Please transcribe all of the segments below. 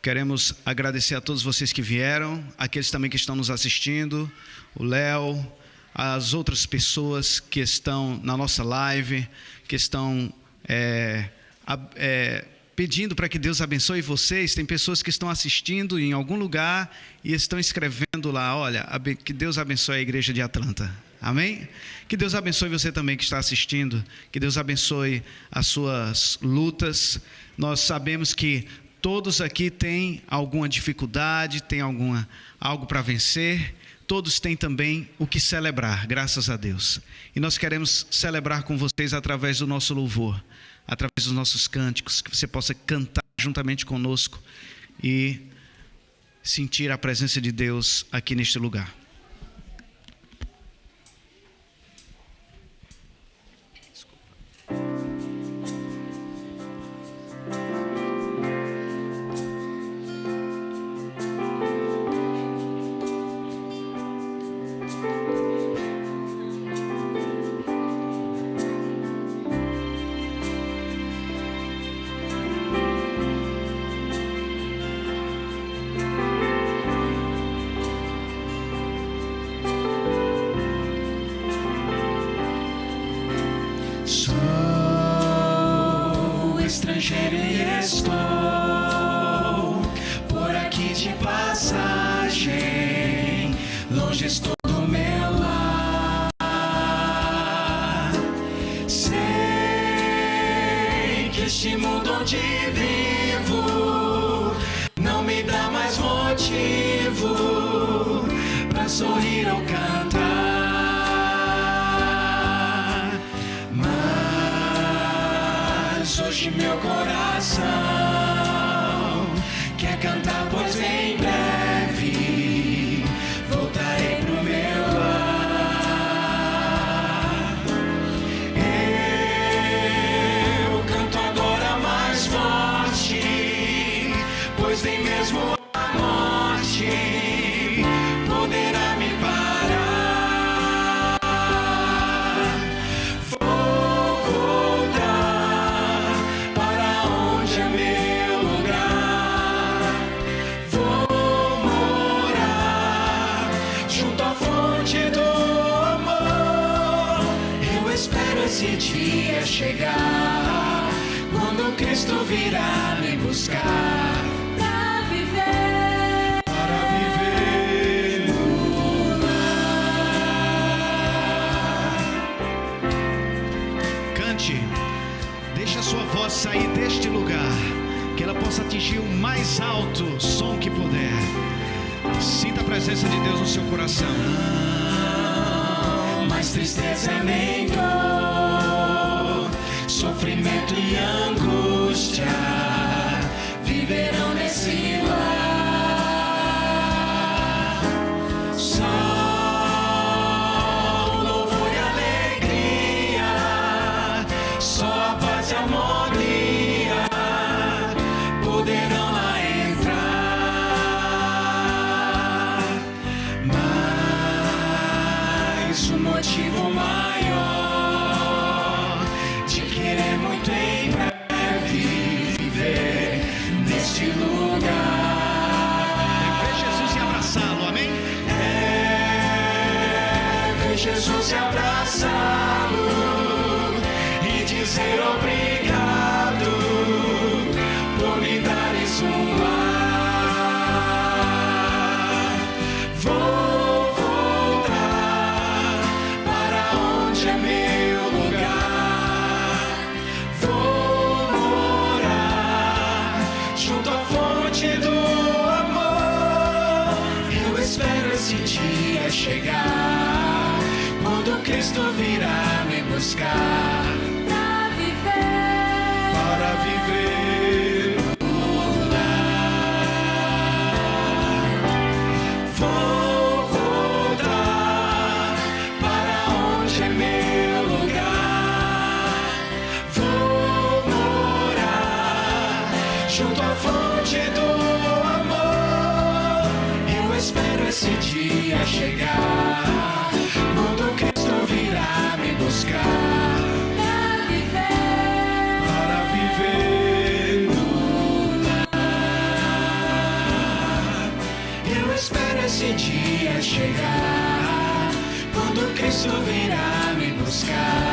Queremos agradecer a todos vocês que vieram, aqueles também que estão nos assistindo, o Léo, as outras pessoas que estão na nossa live, que estão pedindo para que Deus abençoe vocês. Tem pessoas que estão assistindo em algum lugar e estão escrevendo lá, olha, que Deus abençoe a igreja de Atlanta. Amém? Que Deus abençoe você também que está assistindo, que Deus abençoe as suas lutas. Nós sabemos que todos aqui têm alguma dificuldade, têm algo para vencer. Todos têm também o que celebrar, graças a Deus. E nós queremos celebrar com vocês através do nosso louvor, através dos nossos cânticos, que você possa cantar juntamente conosco e sentir a presença de Deus aqui neste lugar. chegar, quando Cristo virá me buscar.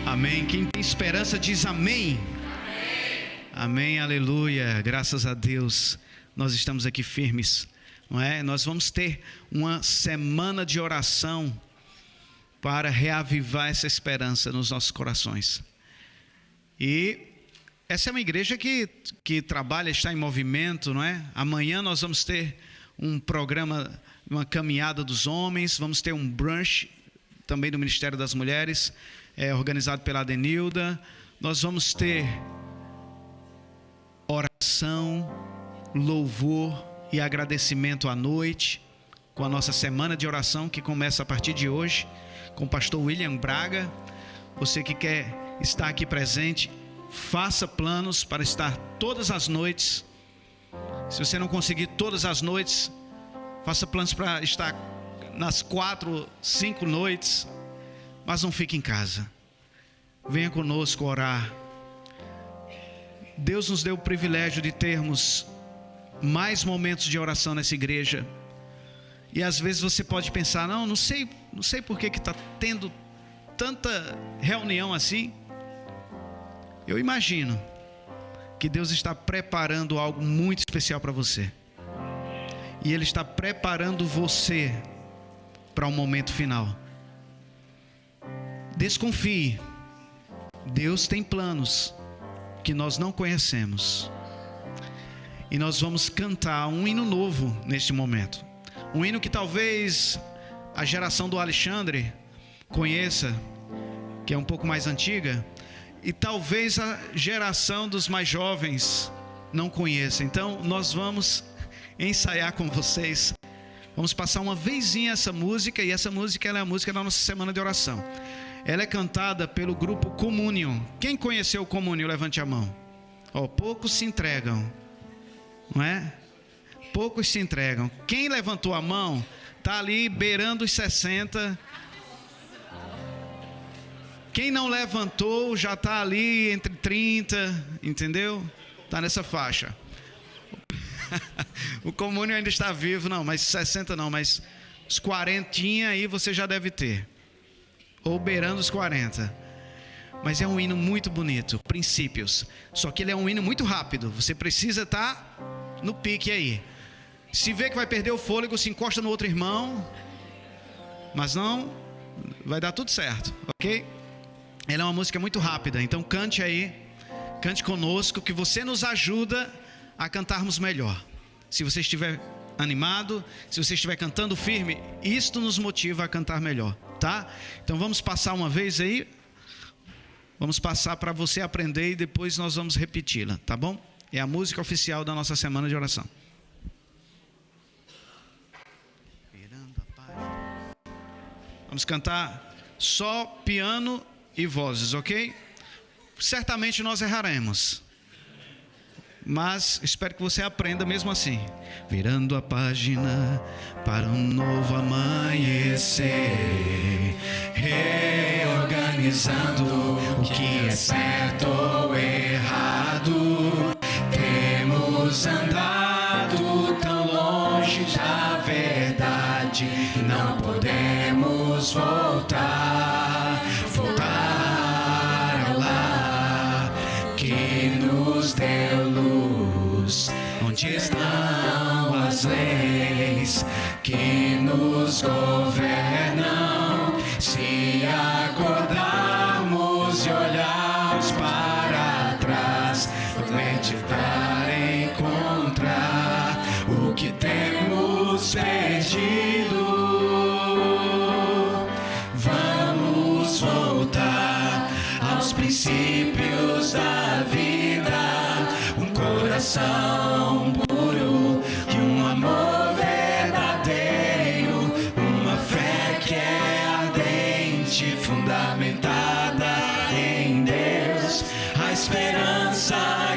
Amém. Quem tem esperança diz amém. Amém. Amém, aleluia. Graças a Deus. Nós estamos aqui firmes, não é? Nós vamos ter uma semana de oração para reavivar essa esperança nos nossos corações. E essa é uma igreja que trabalha, está em movimento, não é? Amanhã nós vamos ter um programa, uma caminhada dos homens, vamos ter um brunch também do Ministério das Mulheres, organizado pela Adenilda. Nós vamos ter oração, louvor e agradecimento à noite, com a nossa semana de oração que começa a partir de hoje, com o pastor William Braga. Você que quer estar aqui presente, faça planos para estar todas as noites. Se você não conseguir todas as noites, faça planos para estar nas 4, 5 noites, mas não fique em casa. Venha conosco orar. Deus nos deu o privilégio de termos mais momentos de oração nessa igreja. E às vezes você pode pensar, não sei por que está tendo tanta reunião assim. Eu imagino que Deus está preparando algo muito especial para você. E Ele está preparando você para o momento final. Desconfie. Deus tem planos que nós não conhecemos. E nós vamos cantar um hino novo neste momento. Um hino que talvez a geração do Alexandre conheça, que é um pouco mais antiga, e talvez a geração dos mais jovens não conheça. Então nós vamos ensaiar com vocês. Vamos passar uma vezinha essa música, e essa música ela é a música da nossa semana de oração. Ela é cantada pelo grupo Communion. Quem conheceu o Communion, levante a mão. Poucos se entregam, não é? Poucos se entregam. Quem levantou a mão está ali beirando os 60. Quem não levantou já está ali entre 30, entendeu? Está nessa faixa. O Communion ainda está vivo, não, mas 60 não, mas os 40 aí você já deve ter. Ou beirando os 40. Mas é um hino muito bonito, Princípios. Só que ele é um hino muito rápido. Você precisa estar no pique aí. Se vê que vai perder o fôlego, se encosta no outro irmão. Mas não, vai dar tudo certo, ok? Ela é uma música muito rápida, então cante aí. Cante conosco, que você nos ajuda a cantarmos melhor. Se você estiver animado, se você estiver cantando firme, isto nos motiva a cantar melhor, tá? Então vamos passar uma vez aí. Vamos passar para você aprender e depois nós vamos repeti-la, tá bom? É a música oficial da nossa semana de oração. Vamos cantar só piano e vozes, ok? Certamente nós erraremos, mas espero que você aprenda mesmo assim. Virando a página para um novo amanhecer, reorganizando o que é certo ou errado. Temos andado tão longe da verdade, não podemos voltar ao lar que nos deu luz. Onde estão as leis que nos governam? Se acordarmos e olharmos para trás, meditar, encontrar o que temos perdido, vamos voltar aos princípios da vida, um coração puro e um amor verdadeiro, uma fé que é ardente, fundamentada em Deus, a esperança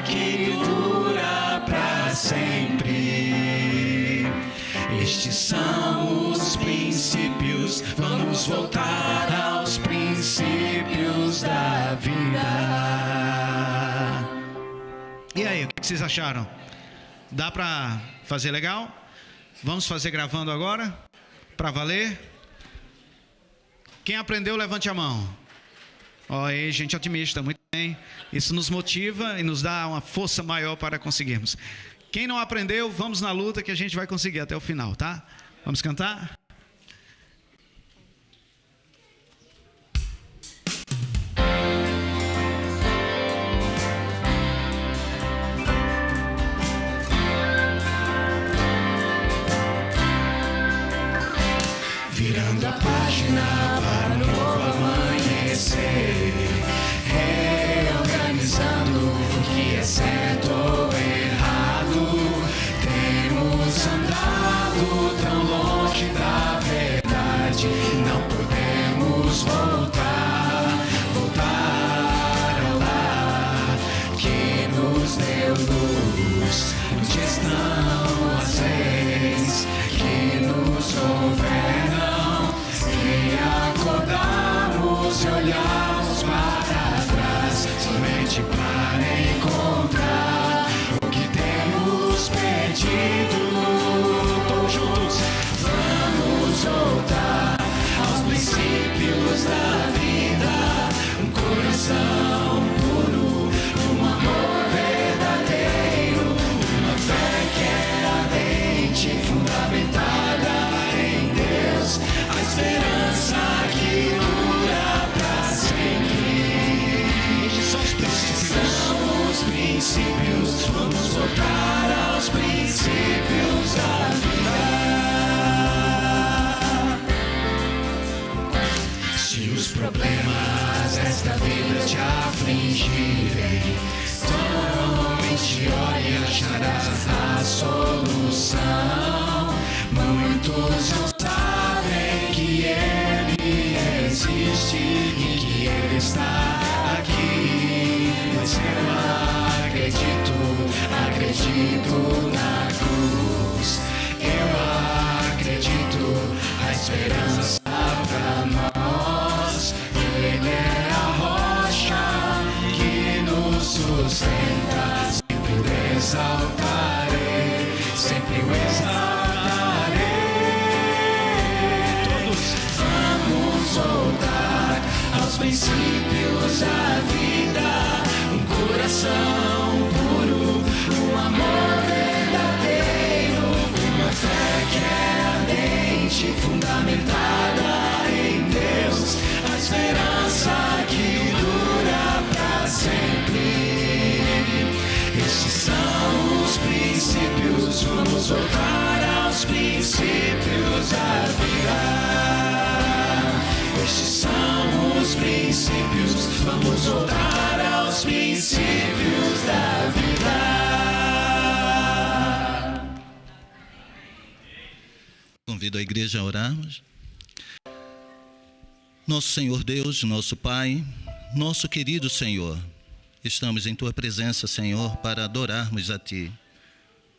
Estes são os princípios, vamos voltar aos princípios da vida. E aí, o que vocês acharam? Dá para fazer legal? Vamos fazer gravando agora? Para valer? Quem aprendeu, levante a mão. Ó, aí, gente otimista, muito bem. Isso nos motiva e nos dá uma força maior para conseguirmos. Quem não aprendeu, vamos na luta que a gente vai conseguir até o final, tá? Vamos cantar? Virando a página para um novo amanhecer, reorganizando o que é certo ou errado. Temos andado tão longe da verdade, não podemos voltar ao lar que nos deu luz, onde estão as leis que nos governam. E acordamos e olhamos para trás, somente para encontrar o que temos perdido. Todos juntos, vamos voltar aos princípios da vida. Um coração puro, um amor verdadeiro, uma fé que é ardente, fundamentada em Deus, a esperança que dura para sempre. São os princípios, vamos voltar aos princípios da vida. Se os problemas desta vida te afligirem, somente ore e acharás a solução. Muitos não sabem que Ele existe e que Ele está aqui, mas eu acredito na cruz. Eu acredito, a esperança para nós. Ele é a rocha que nos sustenta. Sempre o exaltarei, sempre o exaltarei. Todos vamos voltar aos princípios da vida. Um coração puro, um amor verdadeiro, uma fé que é ardente, fundamentada em Deus, a esperança que dura para sempre. Estes são os princípios, vamos voltar aos princípios da vida. Estes são os princípios, vamos voltar aos princípios da vida. Convido a igreja a orarmos. Nosso Senhor Deus, nosso Pai, nosso querido Senhor, estamos em Tua presença, Senhor, para adorarmos a Ti.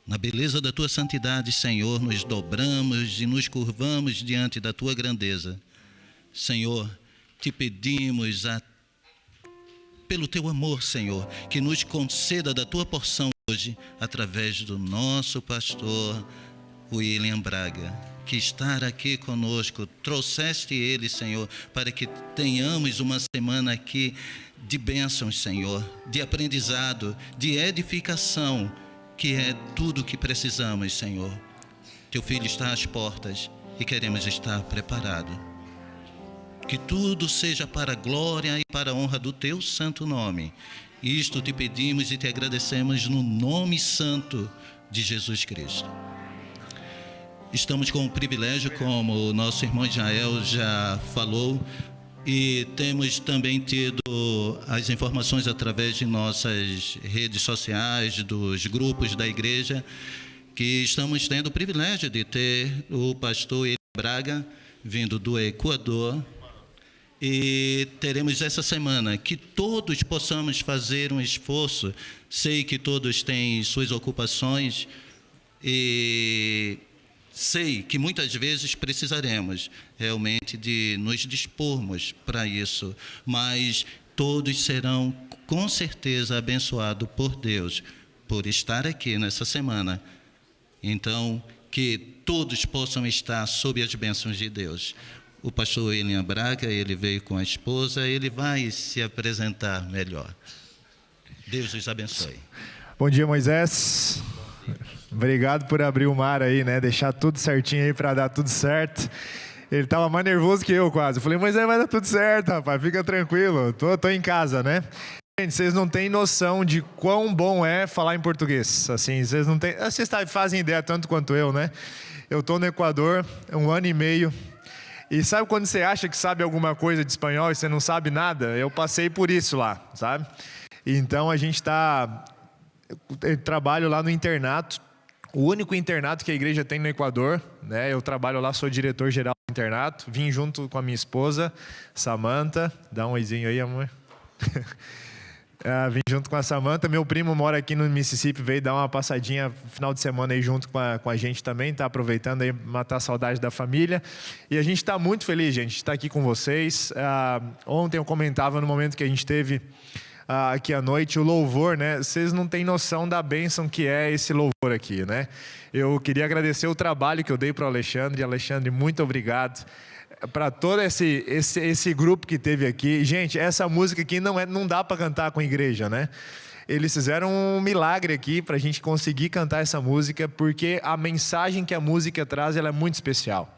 Na beleza da Tua santidade, Senhor, nos dobramos e nos curvamos diante da Tua grandeza. Senhor, Te pedimos pelo Teu amor, Senhor, que nos conceda da Tua porção hoje, através do nosso pastor William Braga, que estar aqui conosco, trouxeste ele, Senhor, para que tenhamos uma semana aqui de bênçãos, Senhor, de aprendizado, de edificação, que é tudo o que precisamos, Senhor. Teu filho está às portas e queremos estar preparado. Que tudo seja para a glória e para a honra do Teu santo nome. Isto te pedimos e te agradecemos no nome santo de Jesus Cristo. Estamos com o privilégio, como o nosso irmão Israel já falou, e temos também tido as informações através de nossas redes sociais, dos grupos da igreja, que estamos tendo o privilégio de ter o pastor Eli Braga vindo do Equador. E teremos essa semana que todos possamos fazer um esforço. Sei que todos têm suas ocupações e sei que muitas vezes precisaremos realmente de nos dispormos para isso, mas todos serão com certeza abençoados por Deus, por estar aqui nessa semana. Então, que todos possam estar sob as bênçãos de Deus. O pastor William Braga, ele veio com a esposa, ele vai se apresentar melhor. Deus os abençoe. Bom dia, Moisés. Obrigado por abrir o mar aí, né? Deixar tudo certinho aí para dar tudo certo. Ele estava mais nervoso que eu quase. Eu falei, Moisés, vai dar tudo certo, rapaz. Fica tranquilo. Tô em casa, né? Gente, vocês não têm noção de quão bom é falar em português. Assim, vocês não têm... Vocês fazem ideia tanto quanto eu, né? Eu tô no Equador, 1 ano e meio. E sabe quando você acha que sabe alguma coisa de espanhol e você não sabe nada? Eu passei por isso lá, sabe? Então a gente eu trabalho lá no internato, o único internato que a igreja tem no Equador, né? Eu trabalho lá, sou diretor-geral do internato, vim junto com a minha esposa, Samantha, dá um oizinho aí, amor. Vim junto com a Samantha, meu primo mora aqui no Mississippi, veio dar uma passadinha final de semana aí junto com a gente também, está aproveitando aí matar a saudade da família. E a gente está muito feliz, gente, de estar aqui com vocês. Ontem eu comentava no momento que a gente teve aqui à noite, o louvor, né? Vocês não têm noção da bênção que é esse louvor aqui, né? Eu queria agradecer o trabalho que eu dei para o Alexandre. Alexandre, muito obrigado para todo esse grupo que teve aqui. Gente, essa música aqui não dá para cantar com a igreja, né? Eles fizeram um milagre aqui para a gente conseguir cantar essa música, porque a mensagem que a música traz, ela é muito especial.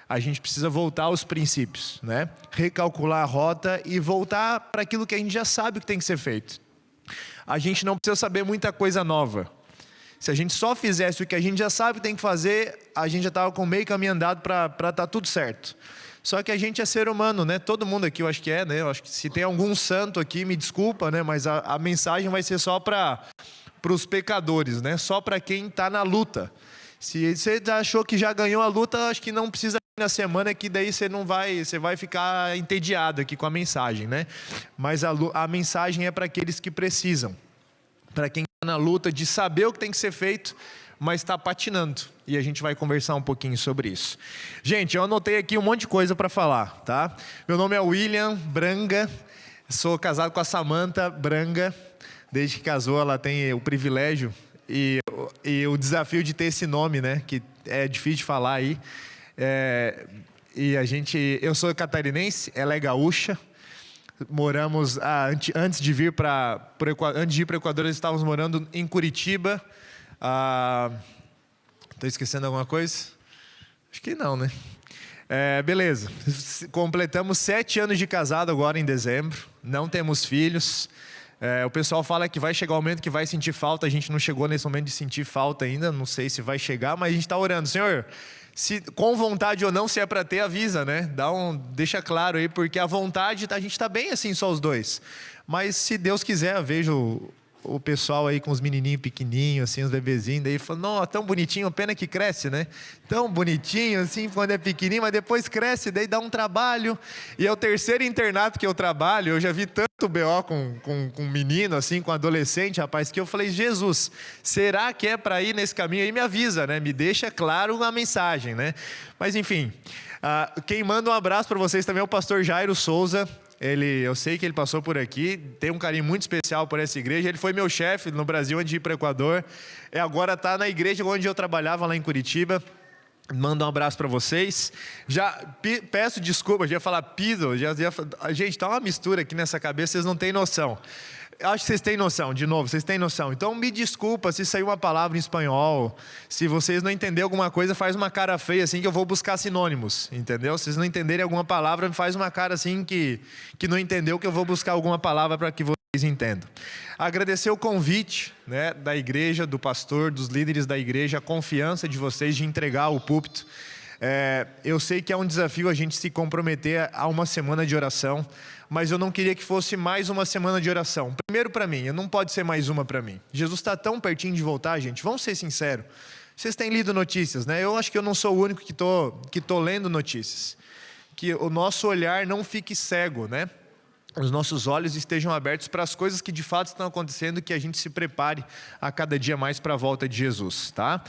A gente precisa voltar aos princípios, né? Recalcular a rota e voltar para aquilo que a gente já sabe que tem que ser feito. A gente não precisa saber muita coisa nova. Se a gente só fizesse o que a gente já sabe que tem que fazer, a gente já estava com meio caminho andado para estar tudo certo. Só que a gente é ser humano, né? Todo mundo aqui, eu acho que é, né? Eu acho que se tem algum santo aqui, me desculpa, né? Mas a mensagem vai ser só para os pecadores, né? Só para quem está na luta. Se você achou que já ganhou a luta, acho que não precisa ir na semana, que daí você vai ficar entediado aqui com a mensagem, né? Mas a mensagem é para aqueles que precisam, para quem está na luta de saber o que tem que ser feito, mas está patinando. E a gente vai conversar um pouquinho sobre isso. Gente, eu anotei aqui um monte de coisa para falar, tá? Meu nome é William Braga, sou casado com a Samantha Braga. Desde que casou, ela tem o privilégio e o desafio de ter esse nome, né? Que é difícil de falar aí. Eu sou catarinense, ela é gaúcha. Moramos antes de ir para o Equador, nós estávamos morando em Curitiba. Estou esquecendo alguma coisa? Acho que não, né? Beleza. Completamos 7 anos de casado agora em dezembro. Não temos filhos. O pessoal fala que vai chegar o momento que vai sentir falta. A gente não chegou nesse momento de sentir falta ainda. Não sei se vai chegar, mas a gente está orando. Senhor, se com vontade ou não, se é para ter, avisa, né? Deixa claro aí, porque a vontade, a gente está bem assim, só os dois. Mas se Deus quiser, eu vejo o pessoal aí com os menininhos pequenininhos, assim, os bebezinhos, daí fala, nossa, tão bonitinho, pena que cresce, né? Tão bonitinho, assim, quando é pequenininho, mas depois cresce, daí dá um trabalho. E é o terceiro internato que eu trabalho, eu já vi tanto BO com menino, assim, com adolescente, rapaz, que eu falei, Jesus, será que é para ir nesse caminho? Aí me avisa, né? Me deixa claro a mensagem, né? Mas, enfim, quem manda um abraço para vocês também é o pastor Jairo Souza. Eu sei que ele passou por aqui, tem um carinho muito especial por essa igreja. Ele foi meu chefe no Brasil antes de ir para o Equador. Agora está na igreja onde eu trabalhava lá em Curitiba. Mando um abraço para vocês. Já peço desculpa, já ia falar pido. Gente, está uma mistura aqui nessa cabeça, vocês não têm noção. Acho que vocês têm noção, de novo, vocês têm noção. Então me desculpa se saiu uma palavra em espanhol. Se vocês não entenderem alguma coisa, faz uma cara feia assim que eu vou buscar sinônimos, entendeu? Se vocês não entenderem alguma palavra, faz uma cara assim que não entendeu, que eu vou buscar alguma palavra para que vocês entendam. Agradecer o convite, né, da igreja, do pastor, dos líderes da igreja, a confiança de vocês de entregar o púlpito. Eu sei que é um desafio a gente se comprometer a uma semana de oração, mas eu não queria que fosse mais uma semana de oração. Primeiro para mim, não pode ser mais uma para mim. Jesus está tão pertinho de voltar, gente, vamos ser sinceros. Vocês têm lido notícias, né? Eu acho que eu não sou o único que tô lendo notícias. Que o nosso olhar não fique cego, né? os nossos olhos estejam abertos para as coisas que de fato estão acontecendo, que a gente se prepare a cada dia mais para a volta de Jesus, tá?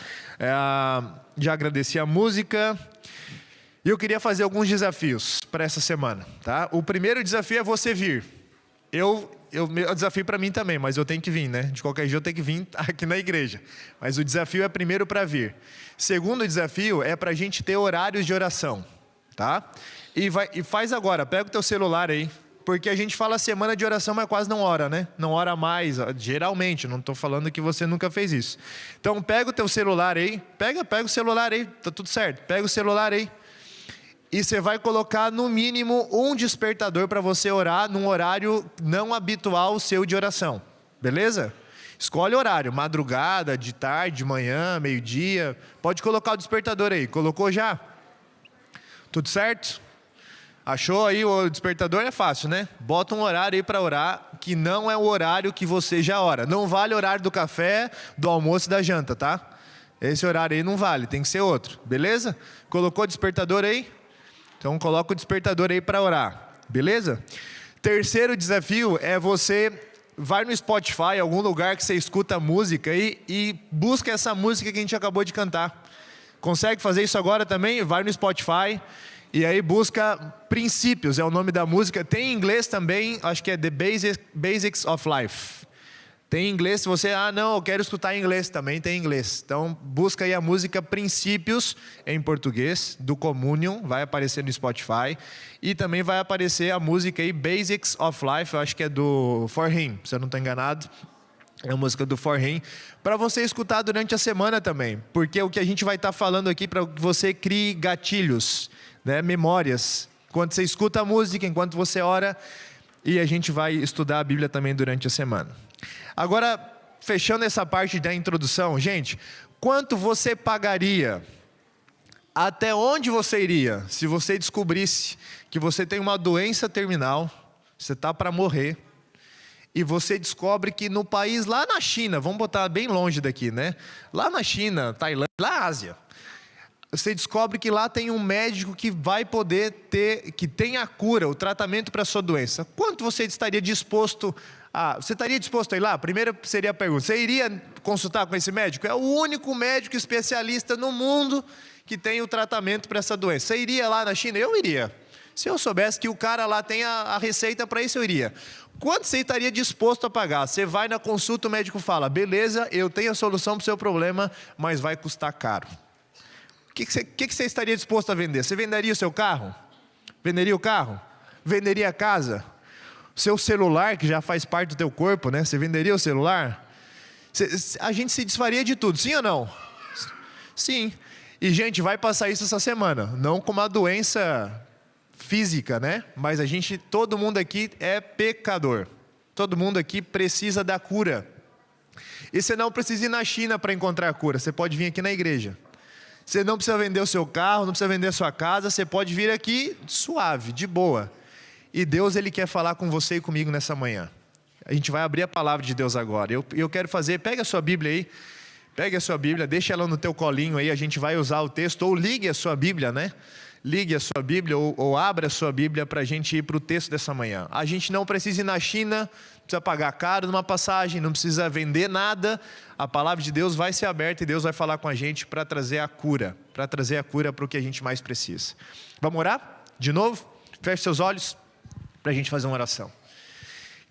Já agradeci a música e eu queria fazer alguns desafios para essa semana, tá? O primeiro desafio é você vir. Eu desafio para mim também, mas eu tenho que vir, né? De qualquer jeito eu tenho que vir aqui na igreja. Mas o desafio é primeiro para vir. Segundo desafio é para a gente ter horários de oração, tá? E faz agora, pega o teu celular aí. Porque a gente fala semana de oração, mas quase não ora, né? Não ora mais, geralmente. Não estou falando que você nunca fez isso. Então, pega o teu celular aí. Pega o celular aí. Tá tudo certo. Pega o celular aí. E você vai colocar, no mínimo, um despertador para você orar num horário não habitual seu de oração. Beleza? Escolhe o horário. Madrugada, de tarde, de manhã, meio-dia. Pode colocar o despertador aí. Colocou já? Tudo certo? Achou aí o despertador? É fácil, né? Bota um horário aí para orar, que não é o horário que você já ora. Não vale o horário do café, do almoço e da janta, tá? Esse horário aí não vale, tem que ser outro, beleza? Colocou o despertador aí? Então coloca o despertador aí para orar, beleza? Terceiro desafio é você vai no Spotify, algum lugar que você escuta música aí, e busca essa música que a gente acabou de cantar. Consegue fazer isso agora também? Vai no Spotify. E aí busca Princípios, é o nome da música. Tem em inglês também, acho que é The Basics of Life. Tem em inglês, se você, não, eu quero escutar em inglês, também tem em inglês. Então busca aí a música Princípios, em português, do Communion, vai aparecer no Spotify. E também vai aparecer a música aí Basics of Life, eu acho que é do For Him, se eu não estou enganado. É a música do For Him, para você escutar durante a semana também. Porque o que a gente vai estar falando aqui, para que você crie gatilhos, né, memórias, enquanto você escuta a música, enquanto você ora, e a gente vai estudar a Bíblia também durante a semana. Agora, fechando essa parte da introdução, gente, quanto você pagaria, até onde você iria, se você descobrisse que você tem uma doença terminal, você está para morrer, e você descobre que no país, lá na China, vamos botar bem longe daqui, né? Lá na China, Tailândia, lá na Ásia, você descobre que lá tem um médico que vai poder ter, que tem a cura, o tratamento para a sua doença. Quanto você estaria disposto a... Você estaria disposto a ir lá? A primeira seria a pergunta. Você iria consultar com esse médico? É o único médico especialista no mundo que tem o tratamento para essa doença. Você iria lá na China? Eu iria. Se eu soubesse que o cara lá tem a receita para isso, eu iria. Quanto você estaria disposto a pagar? Você vai na consulta, o médico fala, beleza, eu tenho a solução para o seu problema, mas vai custar caro. O que você estaria disposto a vender? Você venderia o seu carro? Venderia o carro? Venderia a casa? Seu celular, que já faz parte do teu corpo, né? Você venderia o celular? A gente se desfaria de tudo, sim ou não? Sim. E, gente, vai passar isso essa semana. Não com uma doença física, né? Mas todo mundo aqui é pecador. Todo mundo aqui precisa da cura. E você não precisa ir na China para encontrar a cura. Você pode vir aqui na igreja. Você não precisa vender o seu carro, não precisa vender a sua casa, você pode vir aqui suave, de boa. E Deus, Ele quer falar com você e comigo nessa manhã. A gente vai abrir a palavra de Deus agora. Eu quero fazer, pega a sua Bíblia aí, pega a sua Bíblia, deixa ela no teu colinho aí, a gente vai usar o texto, ou ligue a sua Bíblia, né? Ligue a sua Bíblia ou abra a sua Bíblia para a gente ir para o texto dessa manhã. A gente não precisa ir na China, não precisa pagar caro numa passagem, não precisa vender nada. A palavra de Deus vai ser aberta e Deus vai falar com a gente para trazer a cura, para o que a gente mais precisa. Vamos orar? De novo? Feche seus olhos para a gente fazer uma oração.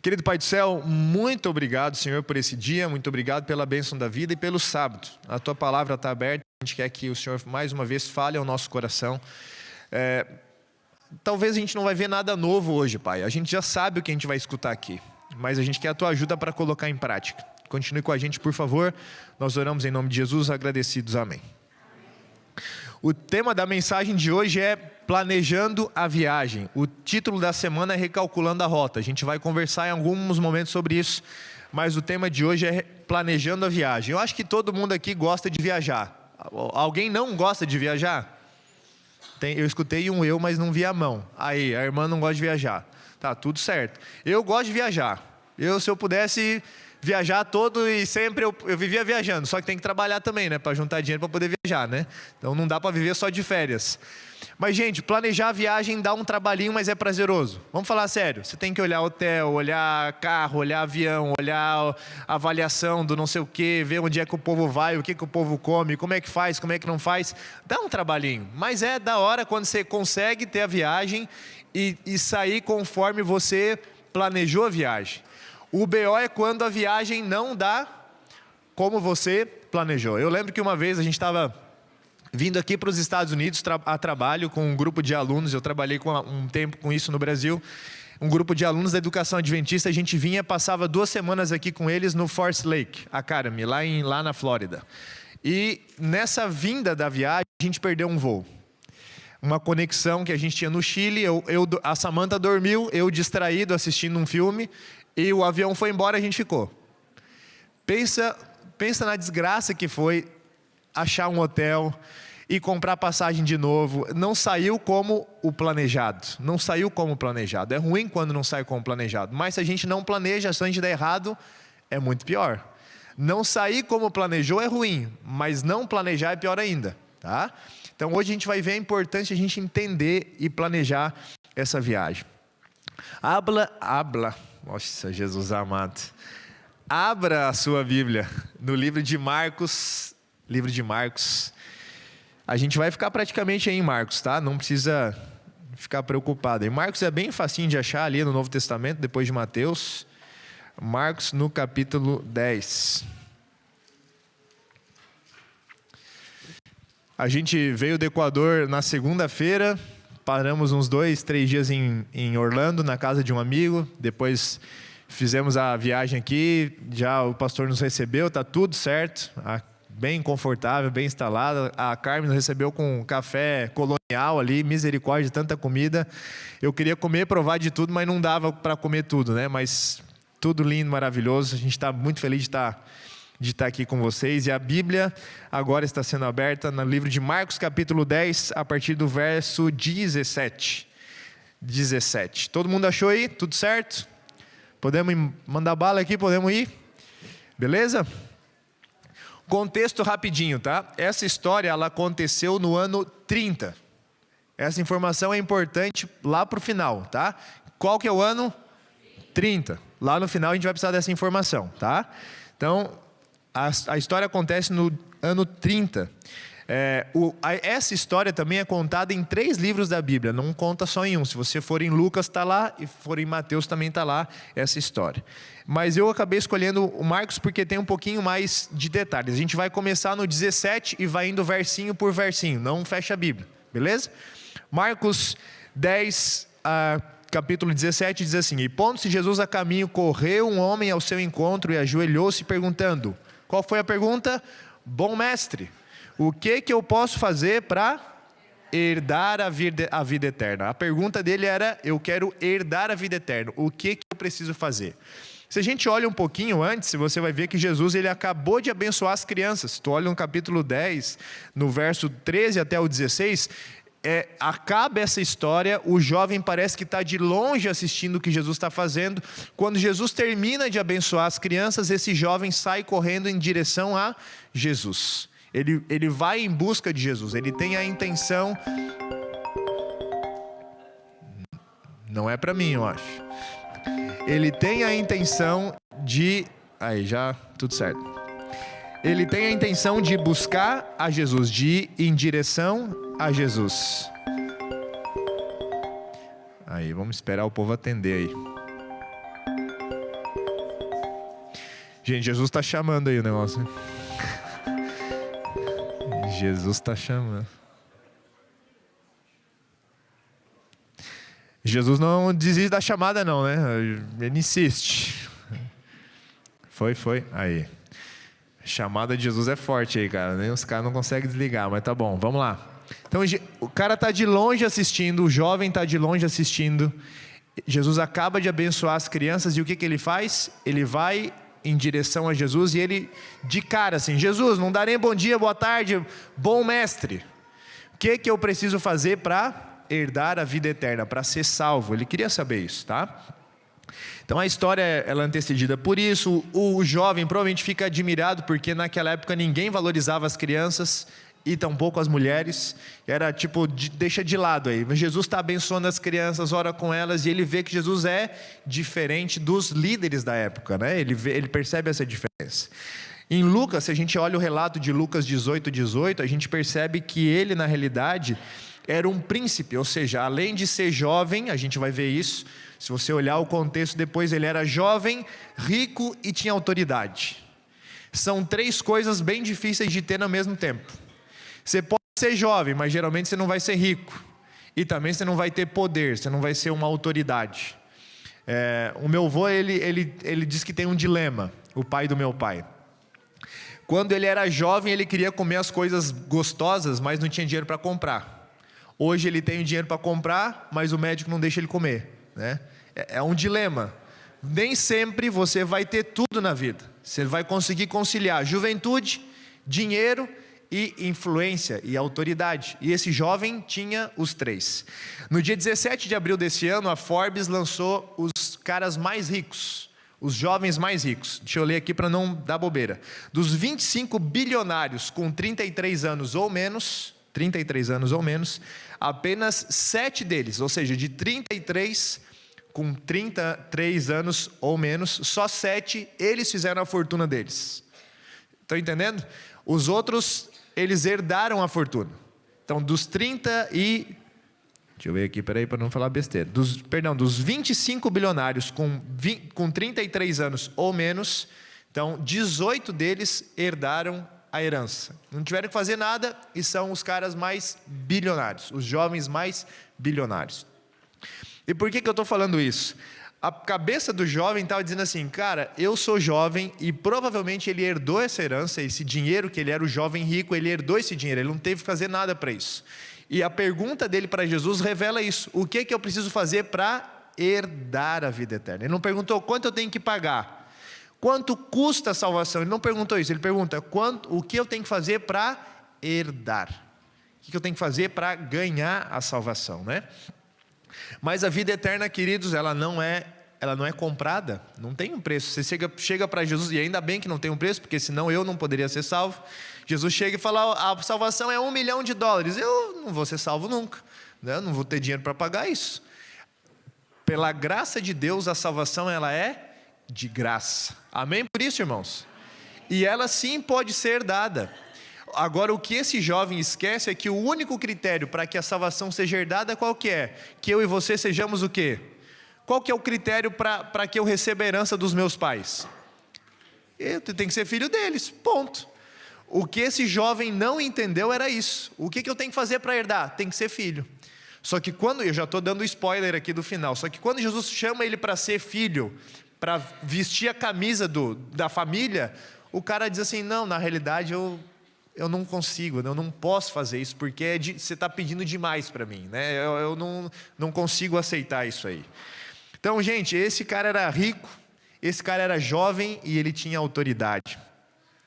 Querido Pai do Céu, muito obrigado, Senhor, por esse dia, muito obrigado pela bênção da vida e pelo sábado. A Tua palavra está aberta, a gente quer que o Senhor mais uma vez fale ao nosso coração. Talvez a gente não vai ver nada novo hoje, Pai, a gente já sabe o que a gente vai escutar aqui, mas a gente quer a Tua ajuda para colocar em prática. Continue com a gente, por favor, nós oramos em nome de Jesus, agradecidos, amém. O tema da mensagem de hoje é Planejando a Viagem. O título da semana é Recalculando a Rota. A gente vai conversar em alguns momentos sobre isso, mas o tema de hoje é Planejando a Viagem. Eu acho que todo mundo aqui gosta de viajar. Alguém não gosta de viajar? Eu escutei mas não vi a mão. Aí, a irmã não gosta de viajar. Tá, tudo certo. Eu gosto de viajar. Se eu pudesse viajar todo e sempre eu vivia viajando, só que tem que trabalhar também, né? Para juntar dinheiro para poder viajar, né? Então não dá para viver só de férias. Mas, gente, planejar a viagem dá um trabalhinho, mas é prazeroso. Vamos falar sério. Você tem que olhar hotel, olhar carro, olhar avião, olhar a avaliação do não sei o quê, ver onde é que o povo vai, o que o povo come, como é que faz, como é que não faz. Dá um trabalhinho, mas é da hora quando você consegue ter a viagem e sair conforme você planejou a viagem. O BO é quando a viagem não dá como você planejou. Eu lembro que uma vez a gente estava vindo aqui para os Estados Unidos a trabalho com um grupo de alunos. Eu trabalhei um tempo com isso no Brasil. Um grupo de alunos da educação adventista. A gente vinha, passava 2 semanas aqui com eles no Forest Lake Academy, lá na Flórida. E nessa vinda da viagem, a gente perdeu um voo. Uma conexão que a gente tinha no Chile. A Samantha dormiu, eu distraído assistindo um filme. E o avião foi embora, a gente ficou. Pensa na desgraça que foi achar um hotel e comprar passagem de novo. Não saiu como o planejado. Não saiu como planejado. É ruim quando não sai como planejado. Mas se a gente não planeja, se a gente der errado, é muito pior. Não sair como planejou é ruim, mas não planejar é pior ainda, tá? Então hoje a gente vai ver a importância de a gente entender e planejar essa viagem. Nossa, Jesus amado. Abra a sua Bíblia no livro de Marcos. A gente vai ficar praticamente aí em Marcos, tá? Não precisa ficar preocupado. E Marcos é bem facinho de achar ali no Novo Testamento, depois de Mateus. Marcos no capítulo 10. A gente veio do Equador na segunda-feira, paramos uns 2, 3 dias em Orlando, na casa de um amigo. Depois fizemos a viagem aqui, já o pastor nos recebeu, está tudo certo. Bem confortável, bem instalada. A Carmen nos recebeu com um café colonial ali, misericórdia de tanta comida. Eu queria comer, provar de tudo, mas não dava para comer tudo, né? Mas tudo lindo, maravilhoso. A gente está muito feliz de estar aqui com vocês. E a Bíblia agora está sendo aberta no livro de Marcos, capítulo 10, a partir do verso 17. Todo mundo achou aí? Tudo certo? Podemos mandar bala aqui? Podemos ir? Beleza? Contexto rapidinho, tá? Essa história, ela aconteceu no ano 30. Essa informação é importante lá para o final, tá? Qual que é o ano? 30. Lá no final a gente vai precisar dessa informação, tá? Então, a história acontece no ano 30. Essa história também é contada em 3 livros da Bíblia, não conta só em um. Se você for em Lucas, está lá, e for em Mateus, também está lá essa história. Mas eu acabei escolhendo o Marcos porque tem um pouquinho mais de detalhes. A gente vai começar no 17 e vai indo versinho por versinho, não fecha a Bíblia, beleza? Marcos 10, capítulo 17 diz assim: E pondo-se Jesus a caminho, correu um homem ao seu encontro e ajoelhou-se perguntando. Qual foi a pergunta? Bom mestre, o que eu posso fazer para herdar a vida eterna? A pergunta dele era: eu quero herdar a vida eterna, o que eu preciso fazer? Se a gente olha um pouquinho antes, você vai ver que Jesus ele acabou de abençoar as crianças. Se tu olha no capítulo 10, no verso 13 até o 16, acaba essa história, o jovem parece que está de longe assistindo o que Jesus está fazendo. Quando Jesus termina de abençoar as crianças, esse jovem sai correndo em direção a Jesus. Ele vai em busca de Jesus, ele tem a intenção... Não é para mim, eu acho. Ele tem a intenção de... Aí, já, tudo certo. Ele tem a intenção de buscar a Jesus, de ir em direção a Jesus. Aí, vamos esperar o povo atender aí. Gente, Jesus está chamando aí o negócio, né? Jesus está chamando. Jesus não desiste da chamada não, né? Ele insiste. Foi. Aí. A chamada de Jesus é forte aí, cara. Nem os caras não conseguem desligar, mas tá bom, vamos lá. Então, o cara está de longe assistindo, o jovem está de longe assistindo. Jesus acaba de abençoar as crianças e o que ele faz? Ele vai em direção a Jesus e ele, de cara assim: Jesus, não dá nem bom dia, boa tarde, bom mestre. O que eu preciso fazer para herdar a vida eterna, para ser salvo? Ele queria saber isso, tá? Então a história ela é antecedida por isso. O jovem provavelmente fica admirado porque naquela época ninguém valorizava as crianças e tampouco as mulheres. Era tipo, deixa de lado aí. Mas Jesus está abençoando as crianças, ora com elas, e ele vê que Jesus é diferente dos líderes da época, né? Ele percebe essa diferença. Em Lucas, se a gente olha o relato de Lucas 18, a gente percebe que ele, na realidade, era um príncipe, ou seja, além de ser jovem, a gente vai ver isso, se você olhar o contexto depois, ele era jovem, rico e tinha autoridade. São 3 coisas bem difíceis de ter ao mesmo tempo. Você pode ser jovem, mas geralmente você não vai ser rico. E também você não vai ter poder, você não vai ser uma autoridade. O meu avô, ele diz que tem um dilema, o pai do meu pai. Quando ele era jovem, ele queria comer as coisas gostosas, mas não tinha dinheiro para comprar. Hoje ele tem o dinheiro para comprar, mas o médico não deixa ele comer, né? É um dilema. Nem sempre você vai ter tudo na vida. Você vai conseguir conciliar juventude, dinheiro e influência e autoridade. E esse jovem tinha os 3. No dia 17 de abril desse ano, a Forbes lançou os caras mais ricos, os jovens mais ricos. Deixa eu ler aqui para não dar bobeira. Dos 25 bilionários com 33 anos ou menos, apenas 7 deles, ou seja, de 33 com 33 anos ou menos, só 7 eles fizeram a fortuna deles. Estão entendendo? Os outros, eles herdaram a fortuna. Então, dos 30 e... Deixa eu ver aqui, peraí, para não falar besteira. Dos 25 bilionários com 33 anos ou menos, então, 18 deles herdaram a herança. Não tiveram que fazer nada e são os caras mais bilionários, os jovens mais bilionários. E por que eu estou falando isso? A cabeça do jovem estava dizendo assim, cara, eu sou jovem e provavelmente ele herdou essa herança, esse dinheiro, que ele era o jovem rico, ele herdou esse dinheiro, ele não teve que fazer nada para isso. E a pergunta dele para Jesus revela isso, o que eu preciso fazer para herdar a vida eterna? Ele não perguntou quanto eu tenho que pagar, quanto custa a salvação, ele não perguntou isso, ele pergunta o que eu tenho que fazer para herdar, o que eu tenho que fazer para ganhar a salvação, né? Mas a vida eterna, queridos, ela não é comprada, não tem um preço. Você chega para Jesus, e ainda bem que não tem um preço, porque senão eu não poderia ser salvo. Jesus chega e fala, a salvação é $1 milhão, eu não vou ser salvo nunca, né? Eu não vou ter dinheiro para pagar isso. Pela graça de Deus, a salvação ela é de graça, amém por isso, irmãos? E ela sim pode ser dada. Agora, o que esse jovem esquece é que o único critério para que a salvação seja herdada, qual que é? Que eu e você sejamos o quê? Qual que é o critério para que eu receba a herança dos meus pais? Eu tenho que ser filho deles, ponto. O que esse jovem não entendeu era isso. O que eu tenho que fazer para herdar? Tem que ser filho. Só que quando, eu já estou dando spoiler aqui do final, só que quando Jesus chama ele para ser filho, para vestir a camisa da família, o cara diz assim, não, na realidade eu não consigo, eu não posso fazer isso, porque você está pedindo demais para mim, né? Eu não consigo aceitar isso aí. Então, gente, esse cara era rico, esse cara era jovem e ele tinha autoridade,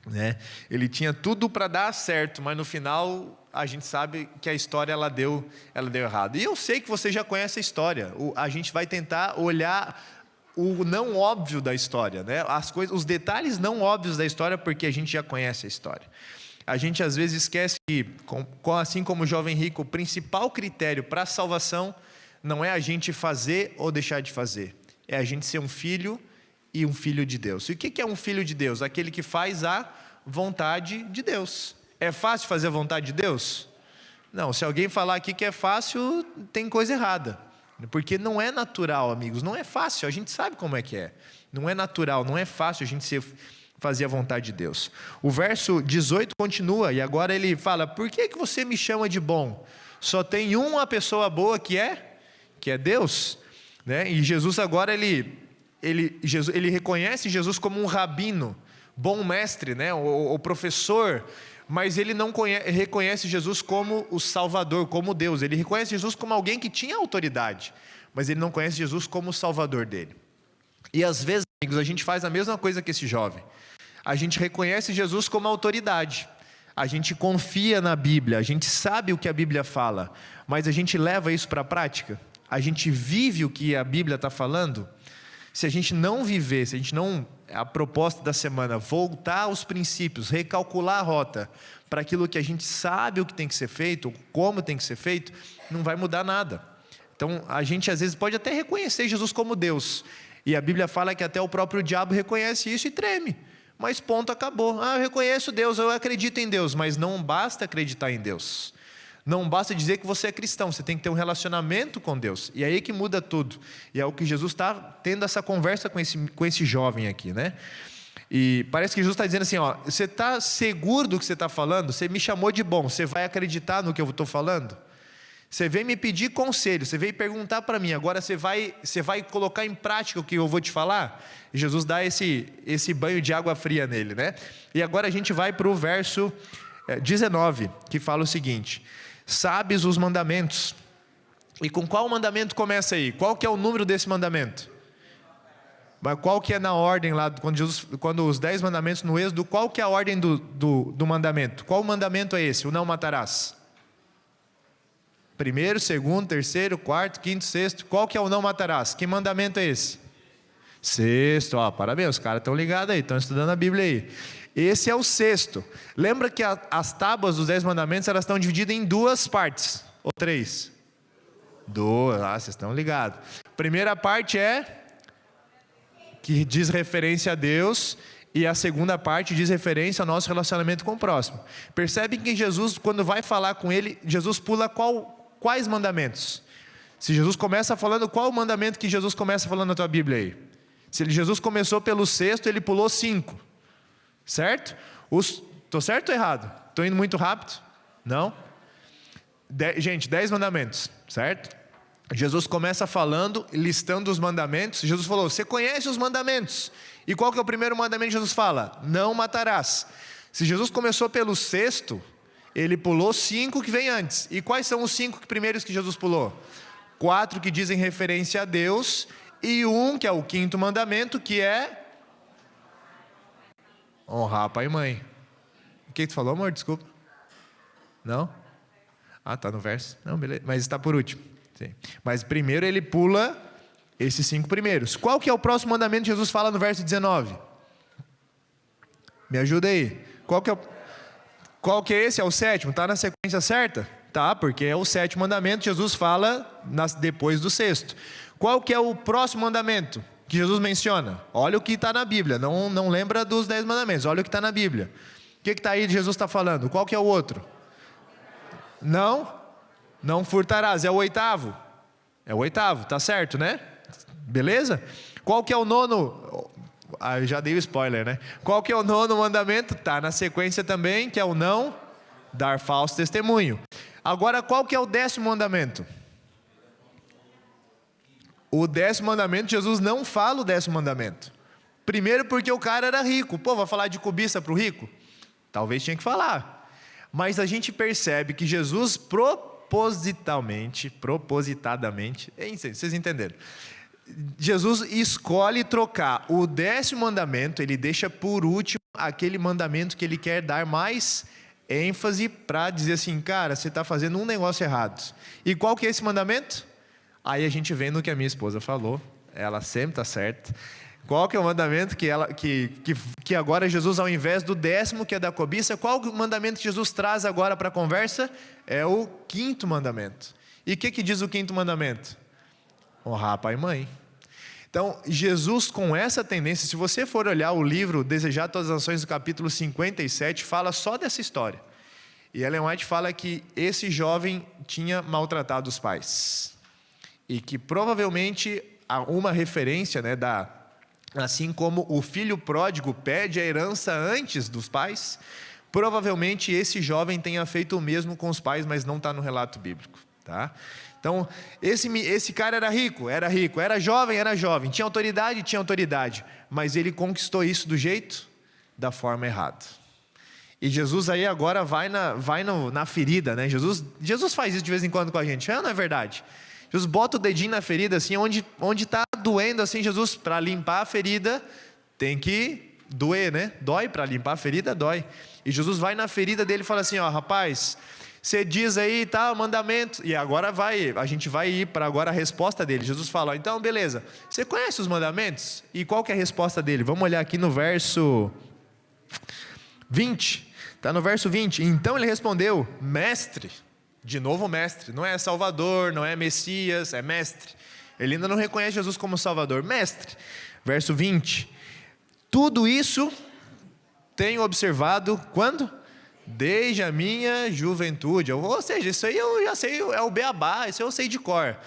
né? Ele tinha tudo para dar certo, mas no final a gente sabe que a história ela deu errado. E eu sei que você já conhece a história, a gente vai tentar olhar o não óbvio da história, né? Os detalhes não óbvios da história, porque a gente já conhece a história. A gente às vezes esquece que, assim como o jovem rico, o principal critério para a salvação não é a gente fazer ou deixar de fazer, é a gente ser um filho e um filho de Deus. E o que é um filho de Deus? Aquele que faz a vontade de Deus. É fácil fazer a vontade de Deus? Não, se alguém falar aqui que é fácil, tem coisa errada, porque não é natural, amigos, não é fácil, a gente sabe como é que é, não é natural, não é fácil a gente fazer a vontade de Deus. O verso 18 continua, e agora ele fala, por que você me chama de bom? Só tem uma pessoa boa que é Deus, né? E Jesus agora, ele reconhece Jesus como um rabino, bom mestre, né? o professor, mas ele não reconhece Jesus como o Salvador, como Deus. Ele reconhece Jesus como alguém que tinha autoridade, mas ele não conhece Jesus como o Salvador dele. E às vezes, amigos, a gente faz a mesma coisa que esse jovem. A gente reconhece Jesus como autoridade, a gente confia na Bíblia, a gente sabe o que a Bíblia fala, mas a gente leva isso para a prática? A gente vive o que a Bíblia está falando? se a gente não viver, se a gente não, a proposta da semana, voltar aos princípios, recalcular a rota para aquilo que a gente sabe o que tem que ser feito, como tem que ser feito, não vai mudar nada. Então, a gente às vezes pode até reconhecer Jesus como Deus, e a Bíblia fala que até o próprio diabo reconhece isso e treme, mas ponto, acabou. Eu reconheço Deus, eu acredito em Deus, mas não basta acreditar em Deus. Não basta dizer que você é cristão, você tem que ter um relacionamento com Deus. E é aí que muda tudo. E é o que Jesus está tendo essa conversa com esse jovem aqui, né? E parece que Jesus está dizendo assim, ó, você está seguro do que você está falando? Você me chamou de bom, você vai acreditar no que eu estou falando? Você veio me pedir conselho, você veio perguntar para mim, agora você vai colocar em prática o que eu vou te falar? E Jesus dá esse banho de água fria nele, né? E agora a gente vai para o verso 19, que fala o seguinte: sabes os mandamentos. E com qual mandamento começa aí? Qual que é o número desse mandamento? Mas qual que é na ordem lá, quando os 10 mandamentos no Êxodo, qual que é a ordem do mandamento? Qual mandamento é esse? O não matarás. Primeiro, segundo, terceiro, quarto, quinto, sexto. Qual que é o não matarás? Que mandamento é esse? Sexto, ó, parabéns, os caras estão ligados aí, estão estudando a Bíblia aí. Esse é o sexto. Lembra que as tábuas dos 10 mandamentos, elas estão divididas em 2 partes, ou 3? 2, vocês estão ligados. Primeira parte é que diz referência a Deus, e a segunda parte diz referência ao nosso relacionamento com o próximo. Percebem que Jesus, quando vai falar com ele, Jesus pula quais mandamentos? Se Jesus começa falando, qual o mandamento que Jesus começa falando na tua Bíblia aí? Se Jesus começou pelo sexto, ele pulou 5. Certo? Estou certo ou errado? Estou indo muito rápido? Não? Gente, 10 mandamentos, certo? Jesus começa falando, listando os mandamentos. Jesus falou, você conhece os mandamentos? E qual que é o primeiro mandamento que Jesus fala? Não matarás. Se Jesus começou pelo sexto, ele pulou 5 que vem antes. E quais são os 5 primeiros que Jesus pulou? 4 que dizem referência a Deus, e 1 que é o 5º mandamento, que é honrar pai e mãe. O que tu falou, amor? Desculpa. Não? Ah, tá no verso. Não, beleza. Mas está por último. Sim. Mas primeiro ele pula esses 5 primeiros. Qual que é o próximo mandamento que Jesus fala no verso 19? Me ajuda aí. Qual que é esse? É o 7º? Está na sequência certa? Tá, porque é o 7º mandamento. Jesus fala depois do 6º. Qual que é o próximo mandamento que Jesus menciona? Olha o que está na Bíblia, não lembra dos 10 mandamentos, olha o que está na Bíblia. O que está aí Jesus está falando? Qual que é o outro? Não furtarás, é o 8º. É o 8º, tá certo, né? Beleza? Qual que é o 9º? Eu já dei o spoiler, né? Qual que é o 9º mandamento? Está na sequência também, que é o não dar falso testemunho. Agora, qual que é o 10º mandamento? O 10º mandamento, Jesus não fala o 10º mandamento. Primeiro porque o cara era rico. Pô, vai falar de cobiça para o rico? Talvez tinha que falar. Mas a gente percebe que Jesus propositadamente, vocês entenderam? Jesus escolhe trocar o 10º mandamento, ele deixa por último aquele mandamento que ele quer dar mais ênfase para dizer assim, cara, você está fazendo um negócio errado. E qual que é esse mandamento? Aí a gente vê no que a minha esposa falou, ela sempre está certa. Qual que é o mandamento que agora Jesus, ao invés do 10º, que é da cobiça, qual o mandamento que Jesus traz agora para a conversa? É o 5º mandamento. E o que diz o 5º mandamento? Honrar pai e mãe. Então, Jesus, com essa tendência, se você for olhar o livro Desejar Todas as Nações, do capítulo 57, fala só dessa história. E Ellen White fala que esse jovem tinha maltratado os pais. E que provavelmente há uma referência, né, assim como o filho pródigo pede a herança antes dos pais, provavelmente esse jovem tenha feito o mesmo com os pais, mas não está no relato bíblico. Tá? Então, esse cara era rico, era jovem, tinha autoridade, mas ele conquistou isso da forma errada. E Jesus aí agora vai na ferida, né? Jesus faz isso de vez em quando com a gente, não é verdade? Jesus bota o dedinho na ferida, assim, onde está doendo, assim, Jesus, para limpar a ferida, tem que doer, né? Dói, para limpar a ferida, dói. E Jesus vai na ferida dele e fala assim, ó, rapaz, Você diz aí, tá, mandamento. E agora a gente vai ir para agora a resposta dele. Jesus fala, então beleza, você conhece os mandamentos? E qual que é a resposta dele? Vamos olhar aqui no verso 20. Está no verso 20. Então ele respondeu, mestre. De novo mestre. Não é Salvador, não é Messias, é mestre. Ele ainda não reconhece Jesus como Salvador. Mestre. Verso 20. Tudo isso tenho observado, quando? Desde a minha juventude. Ou seja, isso aí eu já sei, é o beabá, isso eu sei de cor.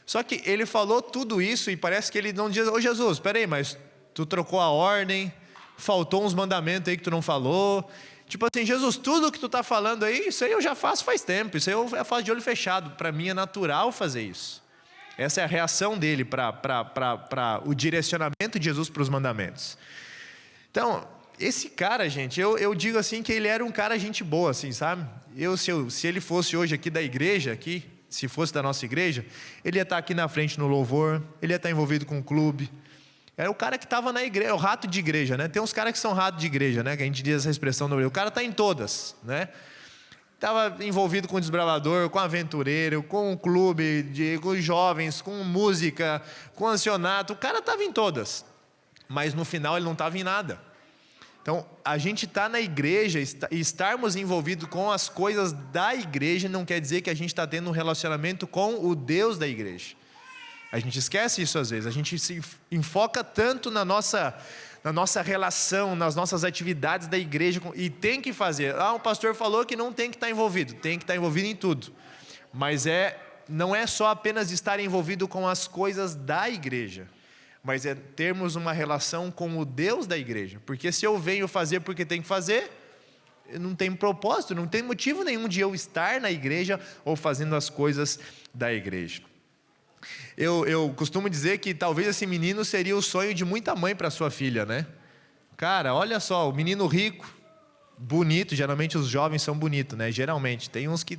Só que ele falou tudo isso e parece que ele não diz, ô Jesus, espera aí, mas tu trocou a ordem, faltou uns mandamentos aí que tu não falou. Tipo assim, Jesus, tudo que tu está falando aí, isso aí eu já faço faz tempo, isso aí eu faço de olho fechado, para mim é natural fazer isso. Essa é a reação dele para o direcionamento de Jesus para os mandamentos. Então, esse cara, gente, eu digo assim que ele era um cara gente boa, assim, sabe? Se ele fosse hoje aqui da igreja, aqui, se fosse da nossa igreja, ele ia estar aqui na frente no louvor, ele ia estar envolvido com o clube. Era o cara que estava na igreja, o rato de igreja, né? Tem uns caras que são rato de igreja, né? Que a gente diz essa expressão no Brasil. O cara está em todas, né? Estava envolvido com o desbravador, com o aventureiro, com o clube, com os jovens, com música, com o ancianato. O cara estava em todas. Mas no final ele não estava em nada. Então, a gente está na igreja e estarmos envolvidos com as coisas da igreja não quer dizer que a gente está tendo um relacionamento com o Deus da igreja. A gente esquece isso às vezes, a gente se enfoca tanto na nossa relação, nas nossas atividades da igreja, e tem que fazer. O pastor falou que não tem que estar envolvido, tem que estar envolvido em tudo. Mas não é só apenas estar envolvido com as coisas da igreja, mas é termos uma relação com o Deus da igreja. Porque se eu venho fazer porque tem que fazer, não tem propósito, não tem motivo nenhum de eu estar na igreja ou fazendo as coisas da igreja. Eu costumo dizer que talvez esse menino seria o sonho de muita mãe para sua filha, né? Cara, olha só, o menino rico, bonito, geralmente os jovens são bonitos, né? Geralmente, tem uns que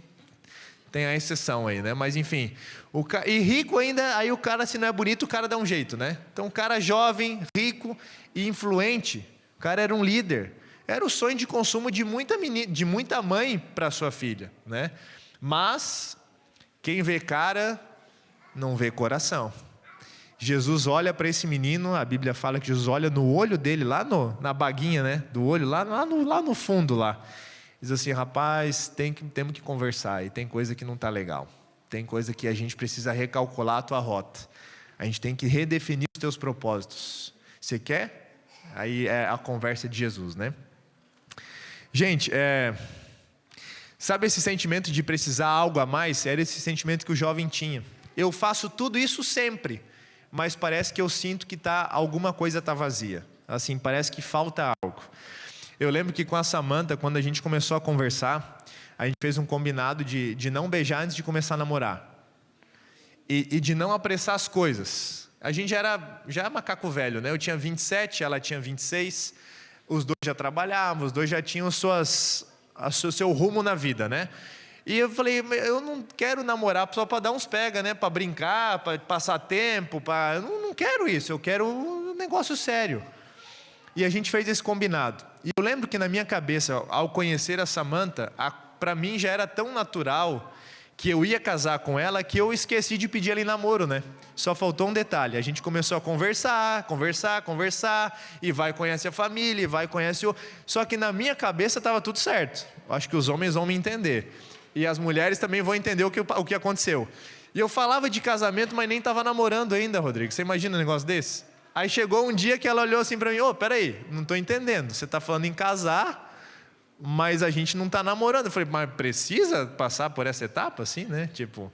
tem a exceção aí, né? Mas enfim, e rico ainda, aí o cara, se não é bonito, o cara dá um jeito, né? Então, um cara jovem, rico e influente, o cara era um líder. Era o sonho de consumo de muita mãe para sua filha, né? Mas, quem vê cara não vê coração. Jesus olha para esse menino, a Bíblia fala que Jesus olha no olho dele, lá na baguinha, né, do olho, lá no fundo lá. Diz assim, rapaz, temos que conversar, e tem coisa que não está legal. Tem coisa que a gente precisa recalcular a tua rota. A gente tem que redefinir os teus propósitos. Você quer? Aí é a conversa de Jesus, né? Gente, sabe esse sentimento de precisar algo a mais? Era esse sentimento que o jovem tinha. Eu faço tudo isso sempre, mas parece que eu sinto que alguma coisa está vazia. Assim, parece que falta algo. Eu lembro que com a Samantha, quando a gente começou a conversar, a gente fez um combinado de não beijar antes de começar a namorar. E de não apressar as coisas. A gente já é macaco velho, né? Eu tinha 27, ela tinha 26. Os dois já trabalhavam, os dois já tinham seu rumo na vida, né? E eu falei, eu não quero namorar só para dar uns pega, né? Para brincar, para passar tempo, eu não quero isso, eu quero um negócio sério. E a gente fez esse combinado. E eu lembro que na minha cabeça, ao conhecer a Samantha, para mim já era tão natural que eu ia casar com ela que eu esqueci de pedir ela em namoro, né? Só faltou um detalhe, a gente começou a conversar, e vai conhecer a família, e vai conhecer o... Só que na minha cabeça estava tudo certo. Acho que os homens vão me entender. E as mulheres também vão entender o que aconteceu. E eu falava de casamento, mas nem estava namorando ainda, Rodrigo. Você imagina um negócio desse? Aí chegou um dia que ela olhou assim para mim, peraí, não estou entendendo. Você está falando em casar, mas a gente não está namorando. Eu falei, mas precisa passar por essa etapa assim, né? Tipo,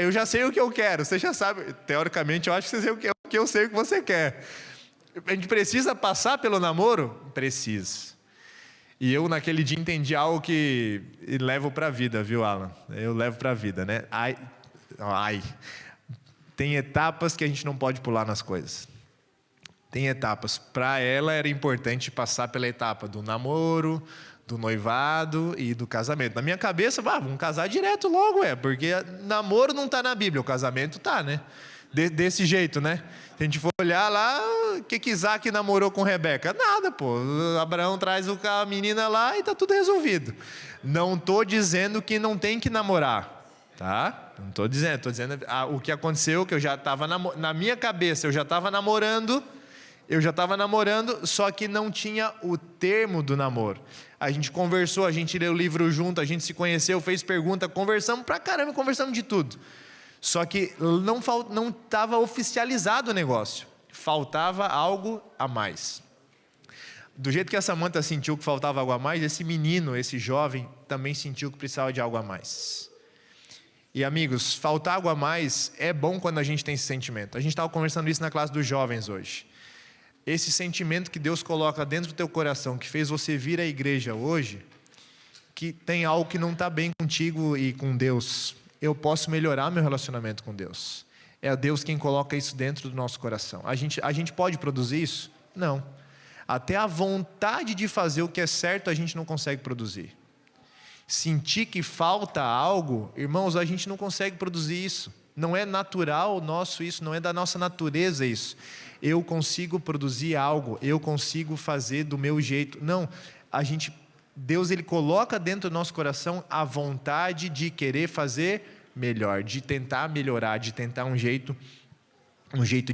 eu já sei o que eu quero, você já sabe. Teoricamente, eu acho que você sei o que eu sei o que você quer. A gente precisa passar pelo namoro? Precisa. E eu naquele dia entendi algo que levo para a vida, viu, Alan? Eu levo para a vida, né? Tem etapas que a gente não pode pular nas coisas. Tem etapas. Para ela era importante passar pela etapa do namoro, do noivado e do casamento. Na minha cabeça, vamos casar direto logo, porque namoro não está na Bíblia, o casamento está, né? Desse jeito, né? Se a gente for olhar lá, o que Isaac namorou com Rebeca? Nada, pô. Abraão traz a menina lá e tá tudo resolvido. Não estou dizendo que não tem que namorar, tá? Não estou dizendo. Estou dizendo o que aconteceu, que eu já estava na minha cabeça, eu já estava namorando, só que não tinha o termo do namoro. A gente conversou, a gente leu o livro junto, a gente se conheceu, fez pergunta, conversamos pra caramba, conversamos de tudo. Só que não estava oficializado o negócio. Faltava algo a mais. Do jeito que a Samantha sentiu que faltava algo a mais, esse menino, esse jovem, também sentiu que precisava de algo a mais. E amigos, faltar algo a mais é bom quando a gente tem esse sentimento. A gente estava conversando isso na classe dos jovens hoje. Esse sentimento que Deus coloca dentro do teu coração, que fez você vir à igreja hoje, que tem algo que não está bem contigo e com Deus. Eu posso melhorar meu relacionamento com Deus. É Deus quem coloca isso dentro do nosso coração. A gente pode produzir isso? Não. Até a vontade de fazer o que é certo a gente não consegue produzir. Sentir que falta algo, irmãos, a gente não consegue produzir isso. Não é natural nosso isso, não é da nossa natureza isso. Eu consigo produzir algo, eu consigo fazer do meu jeito. Não, Deus ele coloca dentro do nosso coração a vontade de querer fazer melhor, de tentar melhorar, de tentar um jeito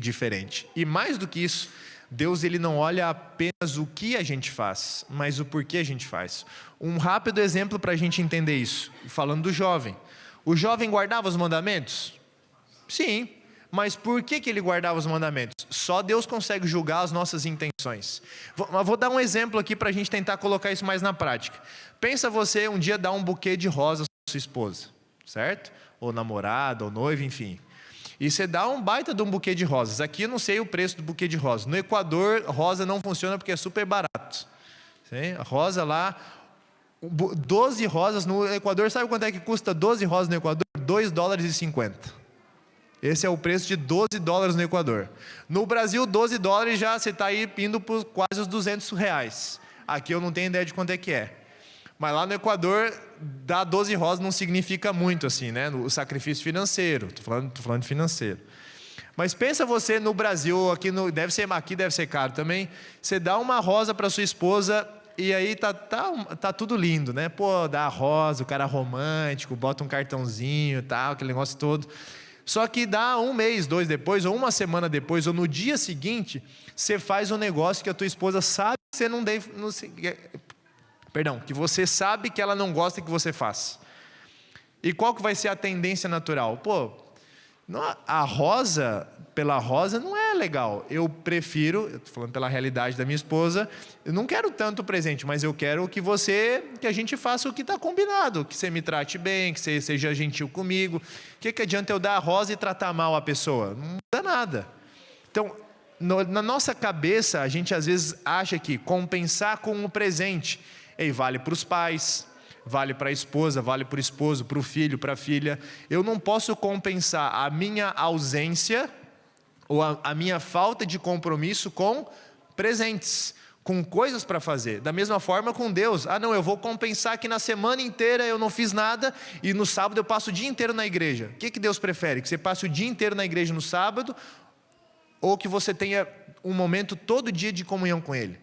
diferente. E mais do que isso, Deus ele não olha apenas o que a gente faz, mas o porquê a gente faz. Um rápido exemplo para a gente entender isso, falando do jovem. O jovem guardava os mandamentos? Sim, mas por que ele guardava os mandamentos? Só Deus consegue julgar as nossas intenções. Vou dar um exemplo aqui para a gente tentar colocar isso mais na prática. Pensa você um dia dar um buquê de rosas para sua esposa, certo? Ou namorada, ou noiva, enfim. E você dá um baita de um buquê de rosas. Aqui eu não sei o preço do buquê de rosas. No Equador, rosa não funciona porque é super barato. Sim? A rosa lá, 12 rosas no Equador, sabe quanto é que custa 12 rosas no Equador? $2,50. Esse é o preço de $12 no Equador. No Brasil, $12 já você está aí indo por quase os R$200. Aqui eu não tenho ideia de quanto é que é. Mas lá no Equador, dar 12 rosas não significa muito assim, né? O sacrifício financeiro, estou falando de financeiro. Mas pensa você no Brasil, aqui deve ser caro também, você dá uma rosa para sua esposa e aí tá tudo lindo, né? Pô, dá a rosa, o cara romântico, bota um cartãozinho e tal, aquele negócio todo. Só que dá um mês, 2 depois, ou uma semana depois, ou no dia seguinte, você faz um negócio que a tua esposa sabe que você não deve... que você sabe que ela não gosta que você faça. E qual que vai ser a tendência natural? Pô, a rosa, pela rosa, não é legal. Eu prefiro, eu estou falando pela realidade da minha esposa, eu não quero tanto presente, mas eu quero que a gente faça o que está combinado, que você me trate bem, que você seja gentil comigo. O que adianta eu dar a rosa e tratar mal a pessoa? Não dá nada. Então, na nossa cabeça, a gente às vezes acha que compensar com o presente, vale para os pais, vale para a esposa, vale para o esposo, para o filho, para a filha. Eu não posso compensar a minha ausência ou a minha falta de compromisso com presentes, com coisas para fazer. Da mesma forma com Deus. Não, eu vou compensar que na semana inteira eu não fiz nada e no sábado eu passo o dia inteiro na igreja. O que Deus prefere? Que você passe o dia inteiro na igreja no sábado ou que você tenha um momento todo dia de comunhão com Ele?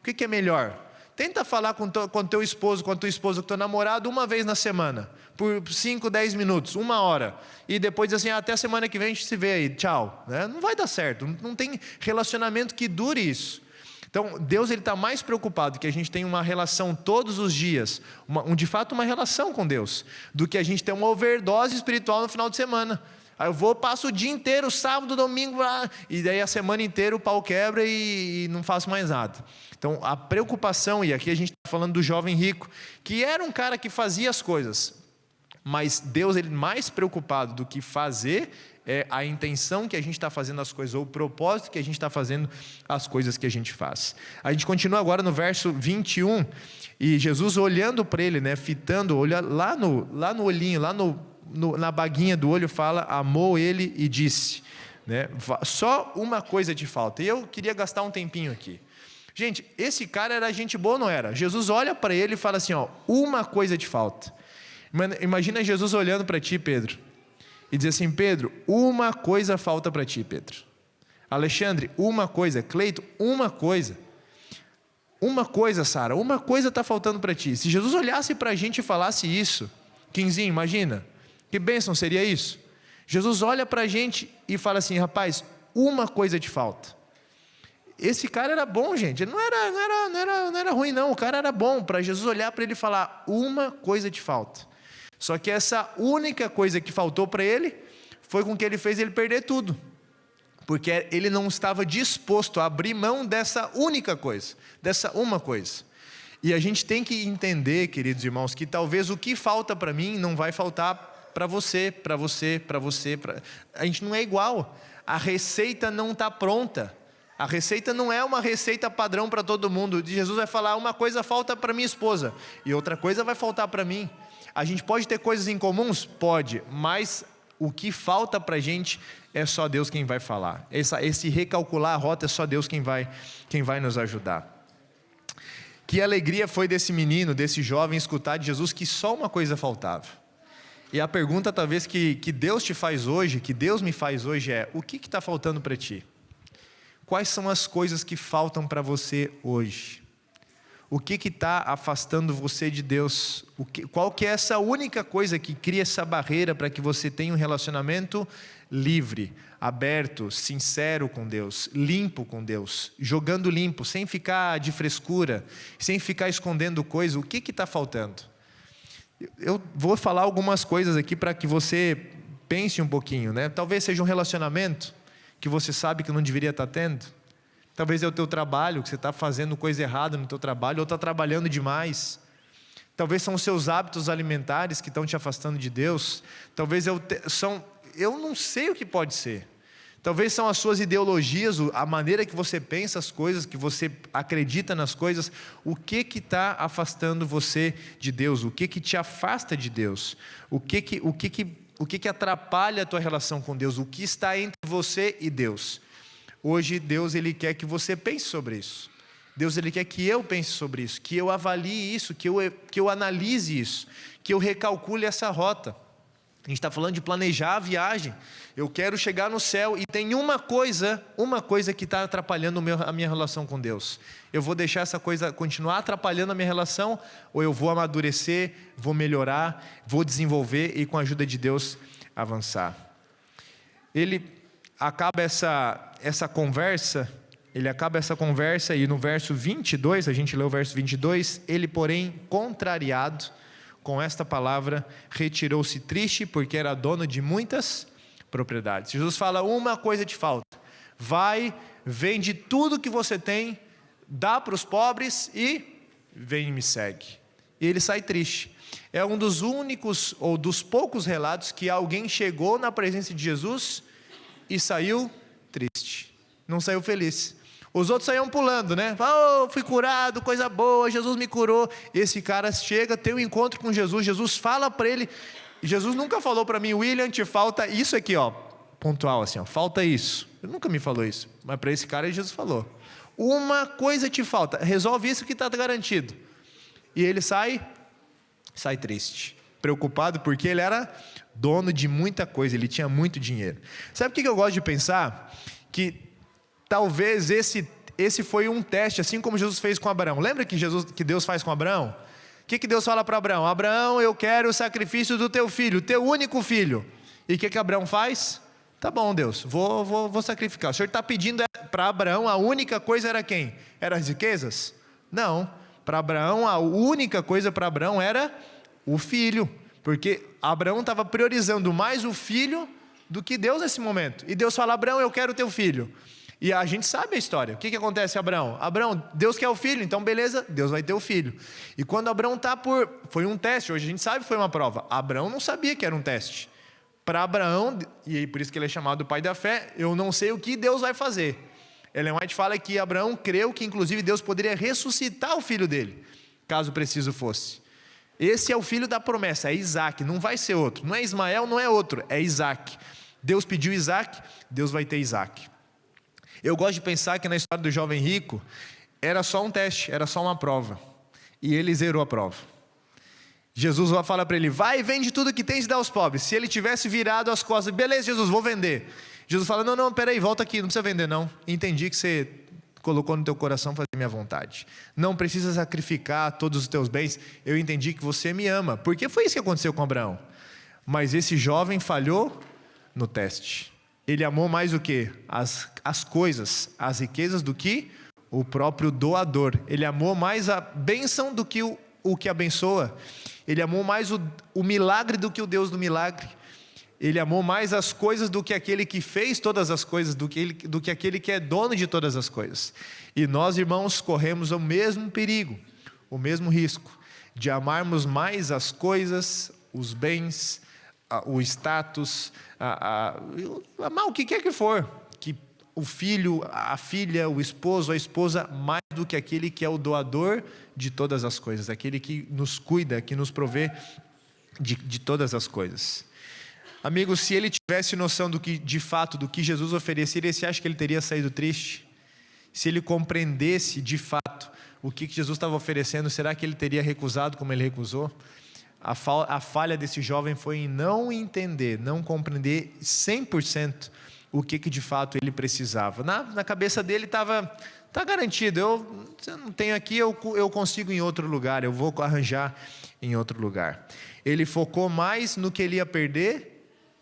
O que é melhor? Tenta falar com teu esposo, com a tua esposa, com teu namorado uma vez na semana, por 5, 10 minutos, 1 hora. E depois diz assim, até a semana que vem a gente se vê aí, tchau. Não vai dar certo, não tem relacionamento que dure isso. Então, Deus está mais preocupado que a gente tenha uma relação todos os dias, de fato uma relação com Deus, do que a gente ter uma overdose espiritual no final de semana. Aí eu passo o dia inteiro, sábado, domingo, e daí a semana inteira o pau quebra e não faço mais nada. Então, a preocupação, e aqui a gente está falando do jovem rico, que era um cara que fazia as coisas, mas Deus, ele mais preocupado do que fazer, é a intenção que a gente está fazendo as coisas, ou o propósito que a gente está fazendo as coisas que a gente faz. A gente continua agora no verso 21, e Jesus olhando para ele, né, fitando, olha lá no olhinho, na baguinha do olho, fala, amou ele e disse, né, só uma coisa te falta. E eu queria gastar um tempinho aqui. Gente, esse cara era gente boa ou não era? Jesus olha para ele e fala assim, uma coisa te falta. Imagina Jesus olhando para ti, Pedro, e dizer assim: Pedro, uma coisa falta para ti, Pedro. Alexandre, uma coisa. Cleito, uma coisa. Uma coisa, Sara, uma coisa está faltando para ti. Se Jesus olhasse para a gente e falasse isso, Quinzinho, imagina, que bênção seria isso? Jesus olha para a gente e fala assim: rapaz, uma coisa te falta. Esse cara era bom, gente, ele não era ruim não, o cara era bom, para Jesus olhar para ele e falar: uma coisa te falta. Só que essa única coisa que faltou para ele, foi com que ele fez ele perder tudo. Porque ele não estava disposto a abrir mão dessa única coisa, dessa uma coisa. E a gente tem que entender, queridos irmãos, que talvez o que falta para mim não vai faltar para você. A gente não é igual, a receita não está pronta. A receita não é uma receita padrão para todo mundo. Jesus vai falar: uma coisa falta para minha esposa, e outra coisa vai faltar para mim. A gente pode ter coisas em comuns? Pode, mas o que falta para a gente é só Deus quem vai falar. Esse recalcular a rota é só Deus quem vai nos ajudar. Que alegria foi desse menino, desse jovem, escutar de Jesus que só uma coisa faltava. E a pergunta talvez que Deus te faz hoje, que Deus me faz hoje é: o que está faltando para ti? Quais são as coisas que faltam para você hoje? O que está afastando você de Deus? Qual que é essa única coisa que cria essa barreira para que você tenha um relacionamento livre, aberto, sincero com Deus, limpo com Deus, jogando limpo, sem ficar de frescura, sem ficar escondendo coisa? O que está faltando? Eu vou falar algumas coisas aqui para que você pense um pouquinho, né? Talvez seja um relacionamento que você sabe que não deveria estar tendo. Talvez é o teu trabalho, que você está fazendo coisa errada no teu trabalho, ou está trabalhando demais. Talvez são os seus hábitos alimentares que estão te afastando de Deus. Talvez eu não sei o que pode ser. Talvez são as suas ideologias, a maneira que você pensa as coisas, que você acredita nas coisas. O que está afastando você de Deus? O que te afasta de Deus? O que atrapalha a tua relação com Deus? O que está entre você e Deus? Hoje Deus ele quer que você pense sobre isso. Deus ele quer que eu pense sobre isso, que eu avalie isso, que eu analise isso, que eu recalcule essa rota. A gente está falando de planejar a viagem. Eu quero chegar no céu e tem uma coisa que está atrapalhando a minha relação com Deus. Eu vou deixar essa coisa continuar atrapalhando a minha relação, ou eu vou amadurecer, vou melhorar, vou desenvolver e com a ajuda de Deus avançar. Ele acaba essa conversa e no verso 22, a gente lê o verso 22, ele porém contrariado com esta palavra, retirou-se triste, porque era dono de muitas propriedades. Jesus fala: uma coisa te falta, vai, vende tudo que você tem, dá para os pobres e vem e me segue. E ele sai triste. É um dos únicos ou dos poucos relatos que alguém chegou na presença de Jesus e saiu triste, não saiu feliz. Os outros saíam pulando, né? Oh, fui curado, coisa boa, Jesus me curou. Esse cara chega, tem um encontro com Jesus, Jesus fala para ele. Jesus nunca falou para mim: William, te falta isso aqui, ó, pontual assim, ó, falta isso. Ele nunca me falou isso, mas para esse cara Jesus falou: uma coisa te falta, resolve isso que está garantido. E ele sai triste, preocupado, porque ele era dono de muita coisa, ele tinha muito dinheiro. Sabe o que eu gosto de pensar? Que talvez esse foi um teste, assim como Jesus fez com Abraão. Lembra que Deus faz com Abraão? O que Deus fala para Abraão? Abraão, eu quero o sacrifício do teu filho, teu único filho. E o que Abraão faz? Tá bom, Deus, vou sacrificar. O Senhor está pedindo para Abraão, a única coisa era quem? Eram as riquezas? Não. Para Abraão, a única coisa para Abraão era o filho. Porque Abraão estava priorizando mais o filho do que Deus nesse momento. E Deus fala: Abraão, eu quero o teu filho. E a gente sabe a história. O que acontece a Abraão? Abraão, Deus quer o filho, então beleza, Deus vai ter o filho. E quando Abraão foi um teste, hoje a gente sabe que foi uma prova. Abraão não sabia que era um teste. Para Abraão, e por isso que ele é chamado pai da fé, eu não sei o que Deus vai fazer. Ellen White fala que Abraão creu que inclusive Deus poderia ressuscitar o filho dele, caso preciso fosse. Esse é o filho da promessa, é Isaac, não vai ser outro. Não é Ismael, não é outro, é Isaac. Deus pediu Isaac, Deus vai ter Isaac. Eu gosto de pensar que na história do jovem rico, era só um teste, era só uma prova. E ele zerou a prova. Jesus fala para ele, vai e vende tudo que tens e dá aos pobres. Se ele tivesse virado as costas, beleza Jesus, vou vender. Jesus fala, não, peraí, volta aqui, não precisa vender não. Entendi que você colocou no teu coração fazer minha vontade. Não precisa sacrificar todos os teus bens. Eu entendi que você me ama. Porque foi isso que aconteceu com Abraão. Mas esse jovem falhou no teste. Ele amou mais o quê? As coisas, as riquezas do que o próprio doador. Ele amou mais a bênção do que o que abençoa. Ele amou mais o milagre do que o Deus do milagre. Ele amou mais as coisas do que aquele que fez todas as coisas, do que aquele que é dono de todas as coisas. E nós, irmãos, corremos o mesmo perigo, o mesmo risco, de amarmos mais as coisas, os bens, o status, amar o que quer que for, que o filho, a filha, o esposo, a esposa, mais do que aquele que é o doador de todas as coisas, aquele que nos cuida, que nos provê de todas as coisas. Amigos, se ele tivesse noção do que, de fato, do que Jesus ofereceria, você acha que ele teria saído triste? Se ele compreendesse de fato o que Jesus estava oferecendo, será que ele teria recusado como ele recusou? A falha desse jovem foi em não entender, não compreender 100% o que de fato ele precisava. Na cabeça dele estava, está garantido, eu não tenho aqui, eu consigo em outro lugar, eu vou arranjar em outro lugar. Ele focou mais no que ele ia perder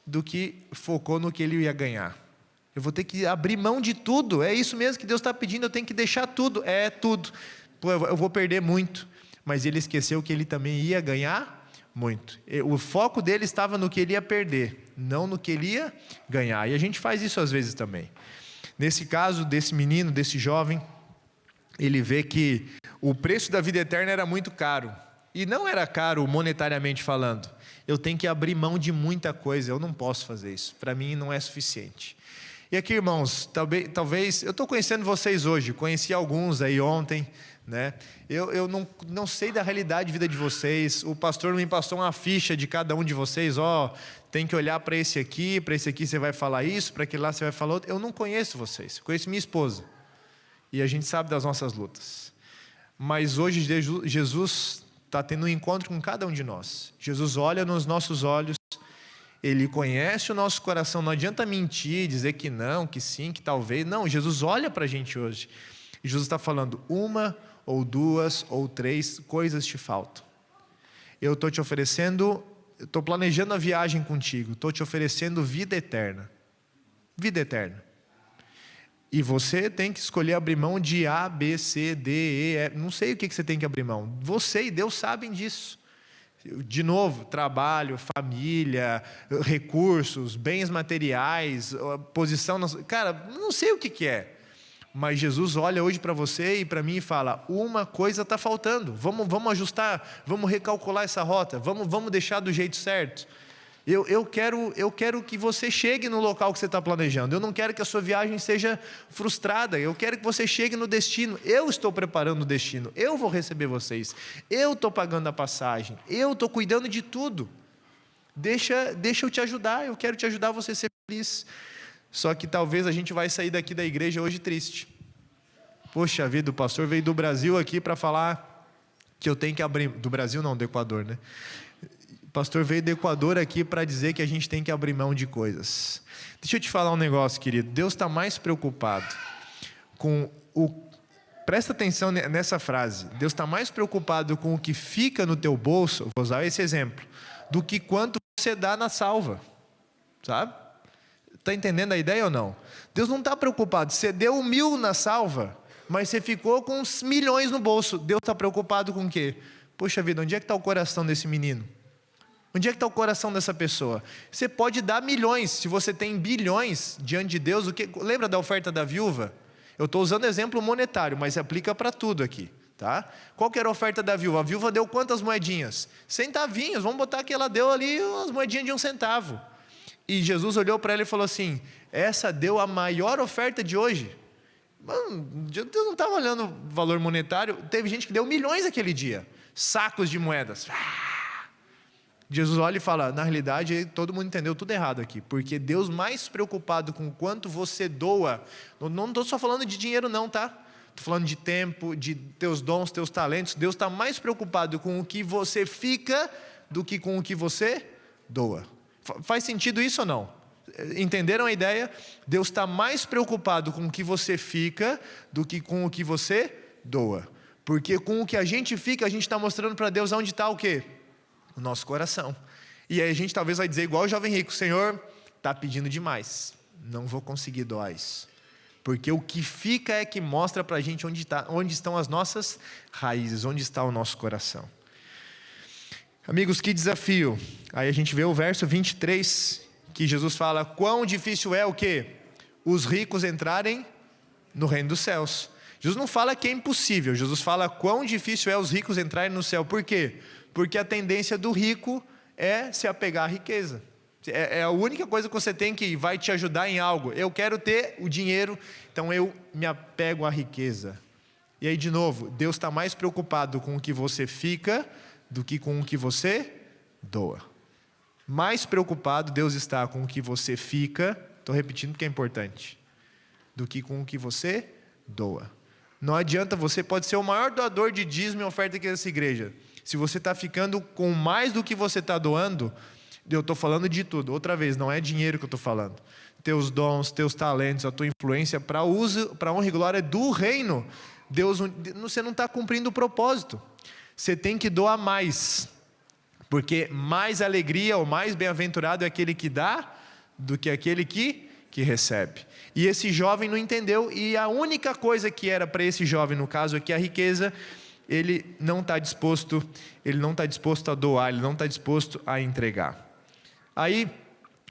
do que focou no que ele ia ganhar. Eu vou ter que abrir mão de tudo, é isso mesmo que Deus está pedindo, eu tenho que deixar tudo, tudo. Pô, eu vou perder muito, mas ele esqueceu que ele também ia ganhar muito. O foco dele estava no que ele ia perder, não no que ele ia ganhar, e a gente faz isso às vezes também. Nesse caso desse menino, desse jovem, ele vê que o preço da vida eterna era muito caro, e não era caro monetariamente falando. Eu tenho que abrir mão de muita coisa, eu não posso fazer isso, para mim não é suficiente. E aqui, irmãos, talvez eu estou conhecendo vocês hoje, conheci alguns aí ontem, né? Eu não sei da realidade de vida de vocês, o pastor me passou uma ficha de cada um de vocês, tem que olhar para esse aqui você vai falar isso, para aquele lá você vai falar outro. Eu não conheço vocês, conheço minha esposa, e a gente sabe das nossas lutas, mas hoje Jesus está tendo um encontro com cada um de nós. Jesus olha nos nossos olhos, Ele conhece o nosso coração, não adianta mentir, dizer que não, que sim, que talvez, não, Jesus olha para a gente hoje, e Jesus está falando, 1 ou 2 ou 3 coisas te faltam, eu estou te oferecendo, estou planejando a viagem contigo, estou te oferecendo vida eterna, e você tem que escolher abrir mão de A, B, C, D, E, F. Não sei o que você tem que abrir mão. Você e Deus sabem disso. De novo, trabalho, família, recursos, bens materiais, posição. Cara, não sei o que é. Mas Jesus olha hoje para você e para mim e fala, uma coisa está faltando. Vamos ajustar, vamos recalcular essa rota, vamos deixar do jeito certo. Eu quero que você chegue no local que você está planejando. Eu não quero que a sua viagem seja frustrada. Eu quero que você chegue no destino. Eu estou preparando o destino. Eu vou receber vocês. Eu estou pagando a passagem. Eu estou cuidando de tudo. Deixa eu te ajudar. Eu quero te ajudar a você ser feliz. Só que talvez a gente vai sair daqui da igreja hoje triste. Poxa vida, o pastor veio do Brasil aqui para falar que eu tenho que abrir... Do Brasil não, do Equador, né? O pastor veio do Equador aqui para dizer que a gente tem que abrir mão de coisas. Deixa eu te falar um negócio, querido. Deus está mais preocupado com o... Presta atenção nessa frase. Deus está mais preocupado com o que fica no teu bolso, vou usar esse exemplo, do que quanto você dá na salva. Sabe? Está entendendo a ideia ou não? Deus não está preocupado. Você deu 1.000 na salva, mas você ficou com uns milhões no bolso. Deus está preocupado com o quê? Poxa vida, onde é que está o coração desse menino? Onde é que está o coração dessa pessoa? Você pode dar milhões, se você tem bilhões diante de Deus. Lembra da oferta da viúva? Eu estou usando exemplo monetário, mas se aplica para tudo aqui. Tá? Qual que era a oferta da viúva? A viúva deu quantas moedinhas? Centavinhos, vamos botar que ela deu ali umas moedinhas de 1 centavo. E Jesus olhou para ela e falou assim, essa deu a maior oferta de hoje. Mano, Deus não estava olhando valor monetário, teve gente que deu milhões aquele dia, sacos de moedas. Jesus olha e fala, na realidade todo mundo entendeu tudo errado aqui, porque Deus mais preocupado com o quanto você doa, não estou só falando de dinheiro não, tá? estou falando de tempo, de teus dons, teus talentos. Deus está mais preocupado com o que você fica do que com o que você doa. Faz sentido isso ou não? Entenderam a ideia? Deus está mais preocupado com o que você fica do que com o que você doa. Porque com o que a gente fica, a gente está mostrando para Deus onde está o quê? O nosso coração. E aí a gente talvez vai dizer igual o jovem rico: Senhor, está pedindo demais, não vou conseguir doar isso. Porque o que fica é que mostra para a gente onde estão as nossas raízes, onde está o nosso coração. Amigos, que desafio. Aí a gente vê o verso 23, que Jesus fala: quão difícil é o quê? Os ricos entrarem no reino dos céus. Jesus não fala que é impossível, Jesus fala quão difícil é os ricos entrarem no céu. Por quê? Porque a tendência do rico é se apegar à riqueza. É a única coisa que você tem que vai te ajudar em algo. Eu quero ter o dinheiro, então eu me apego à riqueza. E aí, de novo, Deus está mais preocupado com o que você fica do que com o que você doa. Mais preocupado Deus está com o que você fica, estou repetindo porque é importante, do que com o que você doa. Não adianta, você pode ser o maior doador de dízimo e oferta aqui nessa igreja. Se você está ficando com mais do que você está doando, eu estou falando de tudo. Outra vez, não é dinheiro que eu estou falando. Teus dons, teus talentos, a tua influência para uso, para honra e glória do reino. Deus, você não está cumprindo o propósito. Você tem que doar mais. Porque mais alegria ou mais bem-aventurado é aquele que dá do que aquele que recebe. E esse jovem não entendeu, e a única coisa que era para esse jovem, no caso aqui, a riqueza, ele não está disposto a doar, ele não está disposto a entregar. Aí,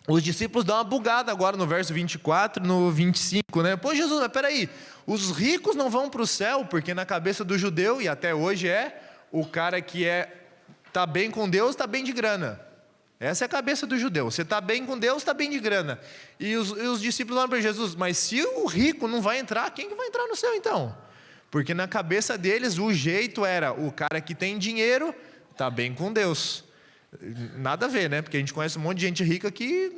os discípulos dão uma bugada agora no verso 24, no 25, né? Pô, Jesus, mas peraí, os ricos não vão para o céu, porque na cabeça do judeu, e até hoje o cara que está bem com Deus, está bem de grana. Essa é a cabeça do judeu. Você está bem com Deus, está bem de grana. E os discípulos falam para Jesus: mas se o rico não vai entrar, quem que vai entrar no céu então? Porque na cabeça deles o jeito era: o cara que tem dinheiro está bem com Deus. Nada a ver, né? Porque a gente conhece um monte de gente rica que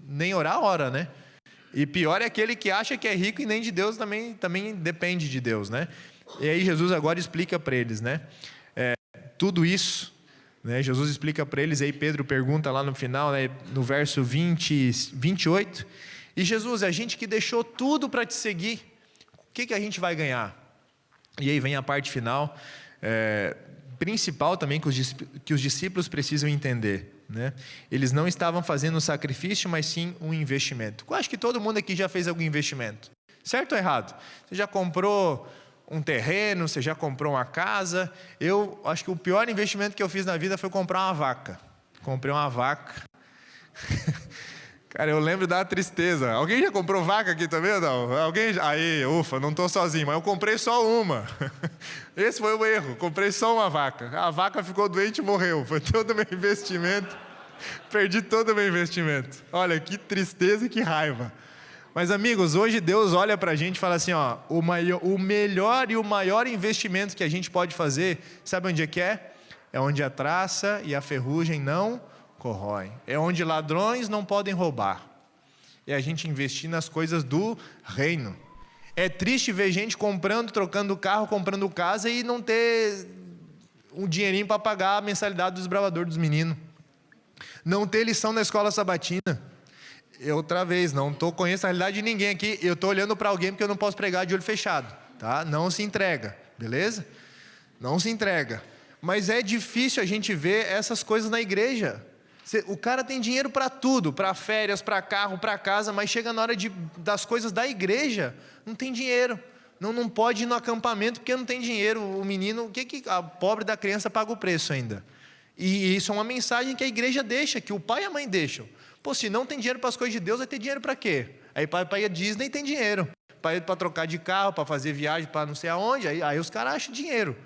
nem orar ora, né? E pior é aquele que acha que é rico e nem de Deus também depende de Deus, né? E aí Jesus agora explica para eles, né? Tudo isso, né? Jesus explica para eles, aí Pedro pergunta lá no final, né? No verso 28, e Jesus, a gente que deixou tudo para te seguir, o que a gente vai ganhar? E aí vem a parte final, principal também que os discípulos precisam entender, né? Eles não estavam fazendo um sacrifício, mas sim um investimento. Eu acho que todo mundo aqui já fez algum investimento, certo ou errado? Você já comprou um terreno, você já comprou uma casa? Eu acho que o pior investimento que eu fiz na vida foi comprar uma vaca. Comprei uma vaca. Cara, eu lembro da tristeza. Alguém já comprou vaca aqui também ou não? Alguém? Aí, ufa, não estou sozinho, mas eu comprei só uma. Esse foi o erro, comprei só uma vaca. A vaca ficou doente e morreu. Foi todo o meu investimento. Perdi todo o meu investimento. Olha, que tristeza e que raiva. Mas amigos, hoje Deus olha para a gente e fala assim, ó, o melhor e o maior investimento que a gente pode fazer, sabe onde é que é? É onde a traça e a ferrugem não corroem. É onde ladrões não podem roubar. É a gente investir nas coisas do reino. É triste ver gente comprando, trocando carro, comprando casa e não ter um dinheirinho para pagar a mensalidade dos bravadores dos meninos. Não ter lição na escola sabatina. Outra vez, não conheço a realidade de ninguém aqui. Eu estou olhando para alguém porque eu não posso pregar de olho fechado. Tá? Não se entrega, beleza? Não se entrega. Mas é difícil a gente ver essas coisas na igreja. O cara tem dinheiro para tudo, para férias, para carro, para casa, mas chega na hora das coisas da igreja, não tem dinheiro. Não pode ir no acampamento porque não tem dinheiro. O menino, a pobre da criança paga o preço ainda. E isso é uma mensagem que a igreja deixa, que o pai e a mãe deixam. Pô, se não tem dinheiro para as coisas de Deus, vai ter dinheiro para quê? Aí para ir a Disney tem dinheiro. Para trocar de carro, para fazer viagem para não sei aonde, aí os caras acham dinheiro.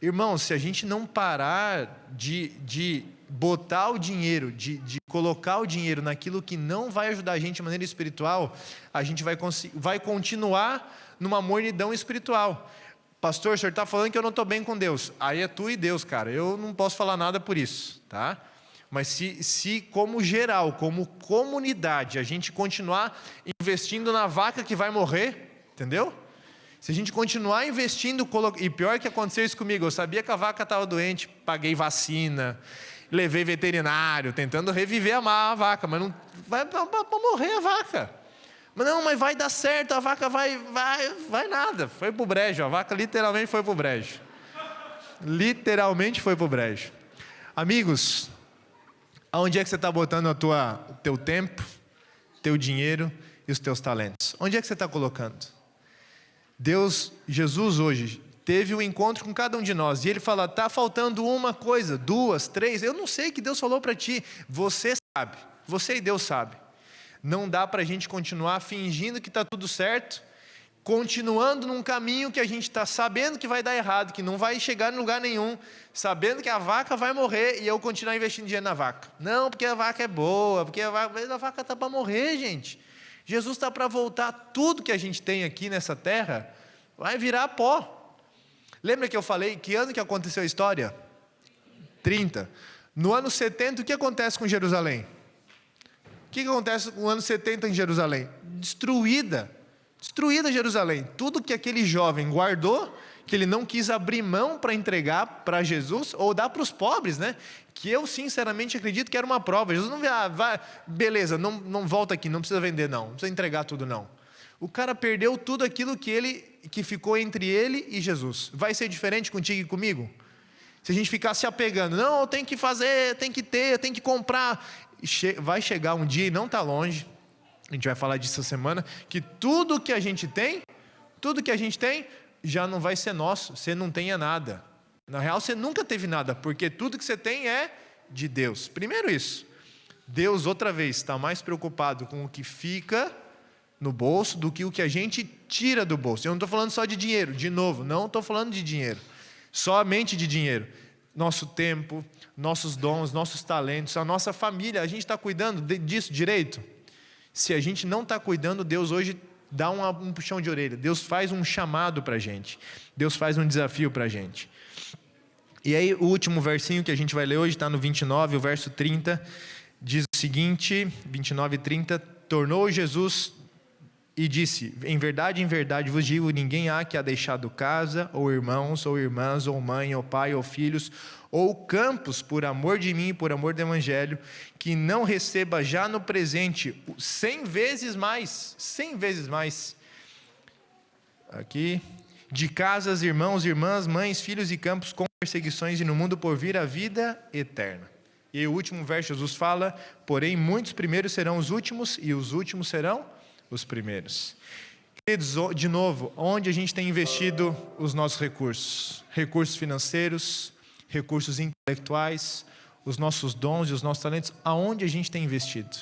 Irmãos, se a gente não parar de botar o dinheiro, de colocar o dinheiro naquilo que não vai ajudar a gente de maneira espiritual, a gente vai continuar numa mornidão espiritual. Pastor, o senhor está falando que eu não estou bem com Deus. Aí é tu e Deus, cara. Eu não posso falar nada por isso, tá? Mas se como geral, como comunidade, a gente continuar investindo na vaca que vai morrer, entendeu? Se a gente continuar investindo, e pior que aconteceu isso comigo, eu sabia que a vaca estava doente, paguei vacina, levei veterinário, tentando reviver a vaca, mas não vai morrer a vaca. Mas não, mas vai dar certo, a vaca vai nada, foi pro brejo, a vaca literalmente foi pro brejo. Literalmente foi pro brejo. Amigos, aonde é que você está botando teu tempo, teu dinheiro e os teus talentos? Onde é que você está colocando? Jesus hoje teve um encontro com cada um de nós, e Ele fala, está faltando uma coisa, 2, 3, eu não sei o que Deus falou para ti, você sabe, você e Deus sabe. Não dá para a gente continuar fingindo que está tudo certo, continuando num caminho que a gente está sabendo que vai dar errado, que não vai chegar em lugar nenhum, sabendo que a vaca vai morrer e eu continuar investindo dinheiro na vaca. Não, porque a vaca é boa, porque a vaca está para morrer, gente. Jesus está para voltar. Tudo que a gente tem aqui nessa terra vai virar pó. Lembra que eu falei, que ano que aconteceu a história? 30. No ano 70, o que acontece com Jerusalém? O que acontece no ano 70 em Jerusalém? Destruída Jerusalém. Tudo que aquele jovem guardou, que ele não quis abrir mão para entregar para Jesus, ou dar para os pobres, né? Que eu sinceramente acredito que era uma prova. Jesus não vai, beleza, não volta aqui, não precisa vender não precisa entregar tudo não. O cara perdeu tudo aquilo que ficou entre ele e Jesus. Vai ser diferente contigo e comigo? Se a gente ficar se apegando, não, eu tenho que fazer, tem que ter, tem que comprar. Vai chegar um dia, e não está longe, a gente vai falar disso essa semana, que tudo que a gente tem, já não vai ser nosso, você não tenha nada. Na real, você nunca teve nada, porque tudo que você tem é de Deus. Primeiro isso, Deus outra vez está mais preocupado com o que fica no bolso do que o que a gente tira do bolso. Eu não estou falando só de dinheiro, de novo, não estou falando de dinheiro, somente de dinheiro. Nosso tempo, nossos dons, nossos talentos, a nossa família, a gente está cuidando disso direito? Se a gente não está cuidando, Deus hoje dá um puxão de orelha. Deus faz um chamado para a gente. Deus faz um desafio para a gente. E aí o último versinho que a gente vai ler hoje está no 29, o verso 30. Diz o seguinte, 29 e 30. Tornou Jesus e disse, em verdade vos digo, ninguém há que ha deixado casa, ou irmãos, ou irmãs, ou mãe, ou pai, ou filhos, ou campos, por amor de mim e por amor do Evangelho, que não receba já no presente 100 vezes mais, aqui, de casas, irmãos, irmãs, mães, filhos e campos, com perseguições, e no mundo por vir a vida eterna. E o último verso, Jesus fala, porém muitos primeiros serão os últimos, e os últimos serão os primeiros. Queridos, de novo, onde a gente tem investido os nossos recursos? Recursos financeiros, recursos intelectuais, os nossos dons e os nossos talentos, aonde a gente tem investido?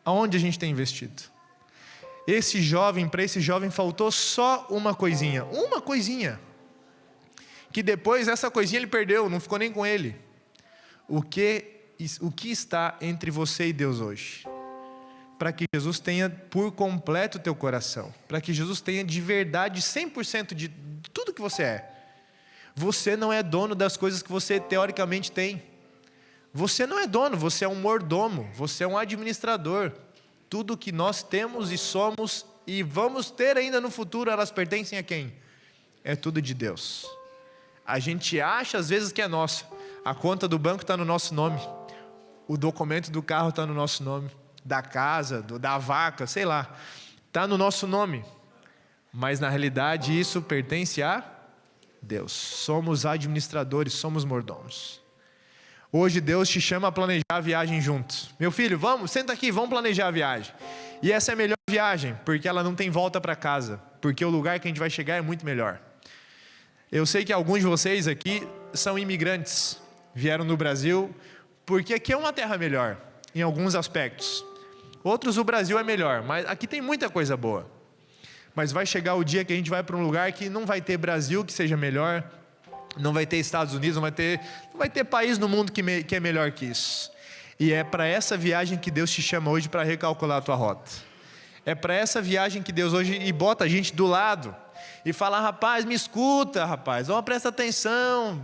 Aonde a gente tem investido? Para esse jovem faltou só uma coisinha, que depois essa coisinha ele perdeu, não ficou nem com ele. O que está entre você e Deus hoje? Para que Jesus tenha por completo o teu coração, para que Jesus tenha de verdade 100% de tudo que você é. Você não é dono das coisas que você teoricamente tem. Você não é dono, você é um mordomo, você é um administrador. Tudo que nós temos e somos e vamos ter ainda no futuro, elas pertencem a quem? É tudo de Deus. A gente acha às vezes que é nosso. A conta do banco está no nosso nome. O documento do carro está no nosso nome. Da casa, da vaca, sei lá. Está no nosso nome. Mas na realidade isso pertence a Deus. Somos administradores, somos mordomos. Hoje Deus te chama a planejar a viagem juntos. Meu filho, vamos, senta aqui, vamos planejar a viagem. E essa é a melhor viagem, porque ela não tem volta para casa. Porque o lugar que a gente vai chegar é muito melhor. Eu sei que alguns de vocês aqui são imigrantes. Vieram no Brasil, porque aqui é uma terra melhor, em alguns aspectos. Outros o Brasil é melhor, mas aqui tem muita coisa boa. Mas vai chegar o dia que a gente vai para um lugar que não vai ter Brasil que seja melhor, não vai ter Estados Unidos, não vai ter país no mundo que é melhor que isso. E é para essa viagem que Deus te chama hoje para recalcular a tua rota. É para essa viagem que Deus hoje e bota a gente do lado e fala, rapaz, me escuta, rapaz, presta atenção,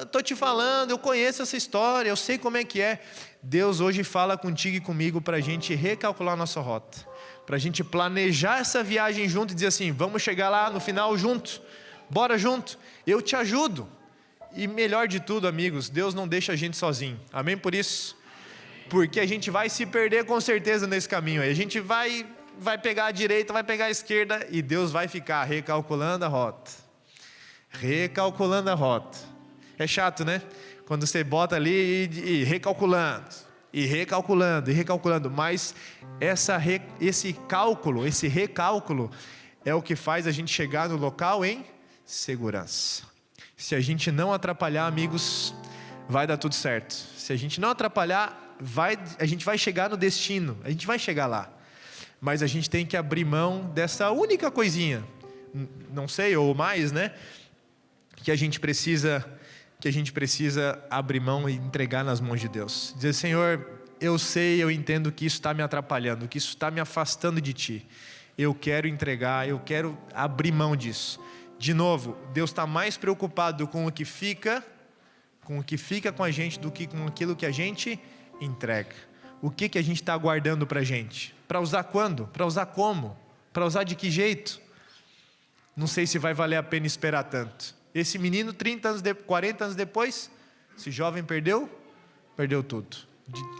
estou te falando, eu conheço essa história, eu sei como é que é. Deus hoje fala contigo e comigo para a gente recalcular a nossa rota, para a gente planejar essa viagem junto e dizer assim, vamos chegar lá no final junto, bora junto, eu te ajudo. E melhor de tudo, amigos, Deus não deixa a gente sozinho, amém por isso? Porque a gente vai se perder com certeza nesse caminho aí, a gente vai pegar a direita, vai pegar a esquerda, e Deus vai ficar recalculando a rota, é chato, né? Quando você bota ali e recalculando, mas esse recálculo é o que faz a gente chegar no local em segurança. Se a gente não atrapalhar, amigos, vai dar tudo certo. Se a gente não atrapalhar, a gente vai chegar no destino, a gente vai chegar lá. Mas a gente tem que abrir mão dessa única coisinha, não sei, ou mais, né? Que a gente precisa abrir mão e entregar nas mãos de Deus. Dizer, Senhor, eu sei, eu entendo que isso está me atrapalhando, que isso está me afastando de Ti. Eu quero entregar, eu quero abrir mão disso. De novo, Deus está mais preocupado com o que fica com a gente do que com aquilo que a gente entrega. O que a gente está guardando para a gente? Para usar quando? Para usar como? Para usar de que jeito? Não sei se vai valer a pena esperar tanto. Esse menino, 40 anos depois, esse jovem perdeu tudo.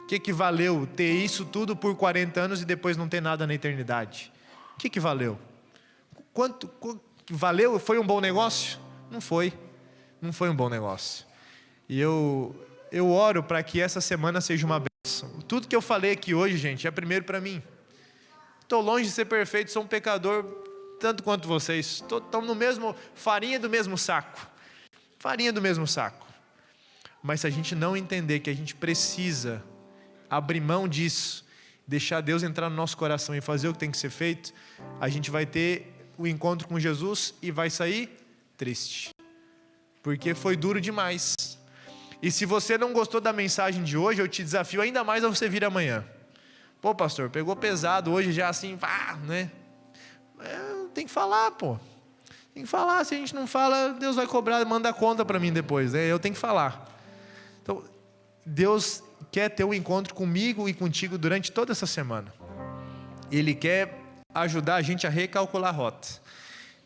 De que valeu ter isso tudo por 40 anos e depois não ter nada na eternidade? O que valeu? Quanto valeu? Foi um bom negócio? Não foi um bom negócio. E eu oro para que essa semana seja uma bênção. Tudo que eu falei aqui hoje, gente, é primeiro para mim. Estou longe de ser perfeito, sou um pecador tanto quanto vocês. Estamos no mesmo, farinha do mesmo saco. Mas se a gente não entender que a gente precisa abrir mão disso, deixar Deus entrar no nosso coração e fazer o que tem que ser feito, a gente vai ter o encontro com Jesus e vai sair triste. Porque foi duro demais. E se você não gostou da mensagem de hoje, eu te desafio ainda mais a você vir amanhã. Pô, pastor, pegou pesado hoje já assim, né? Tem que falar, pô. Tem que falar, se a gente não fala, Deus vai cobrar, manda conta para mim depois, né? Eu tenho que falar. Então, Deus quer ter um encontro comigo e contigo durante toda essa semana. Ele quer ajudar a gente a recalcular a rota.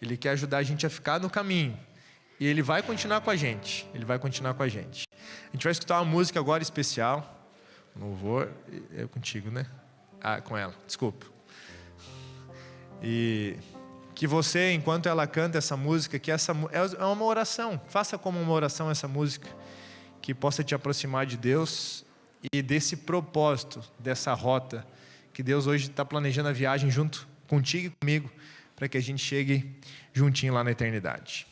Ele quer ajudar a gente a ficar no caminho. E Ele vai continuar com a gente. A gente vai escutar uma música agora especial. Louvor, é contigo, né? Com ela, desculpa. E que você, enquanto ela canta essa música, que essa é uma oração, faça como uma oração essa música, que possa te aproximar de Deus e desse propósito, dessa rota, que Deus hoje está planejando a viagem junto contigo e comigo, para que a gente chegue juntinho lá na eternidade.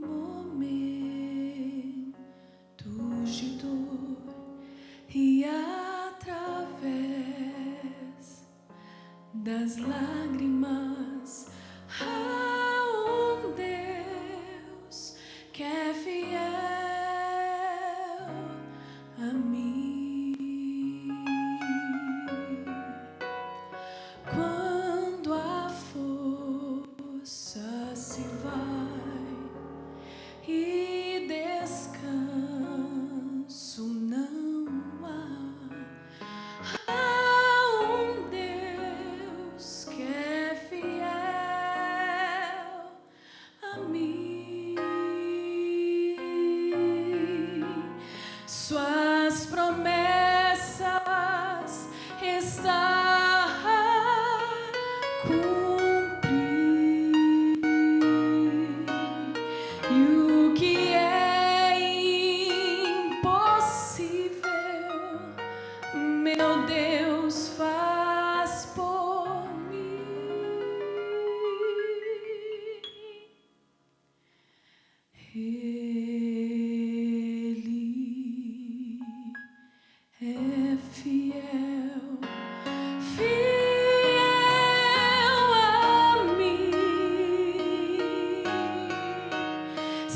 More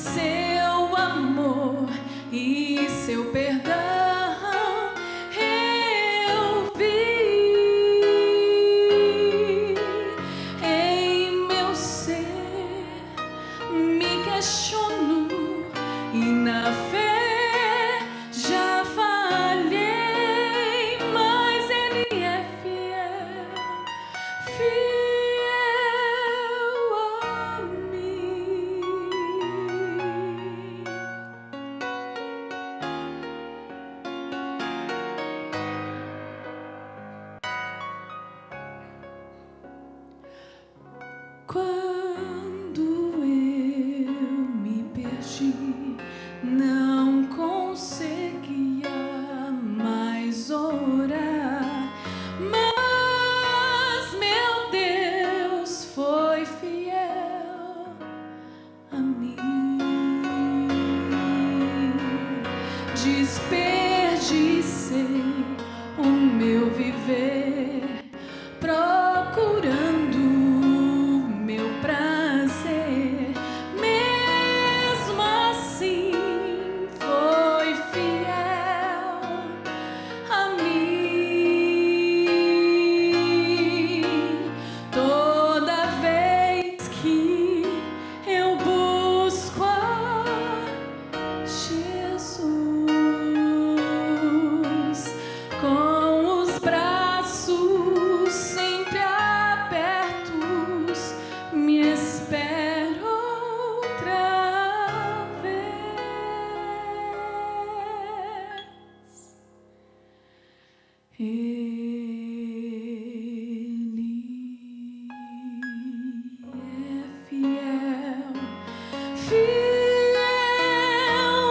seu amor e seu perdão eu vi em meu ser. Me questiono e na fé já falhei, mas Ele é fiel, fiel a mim. Quando eu me perdi, não conseguia mais orar, mas meu Deus foi fiel a mim. Desperdicei o meu viver procurando meu prazer, mesmo assim foi fiel a mim. Toda vez que eu busco a Jesus, com os braços sempre abertos, me espero outra vez. Ele é fiel, fiel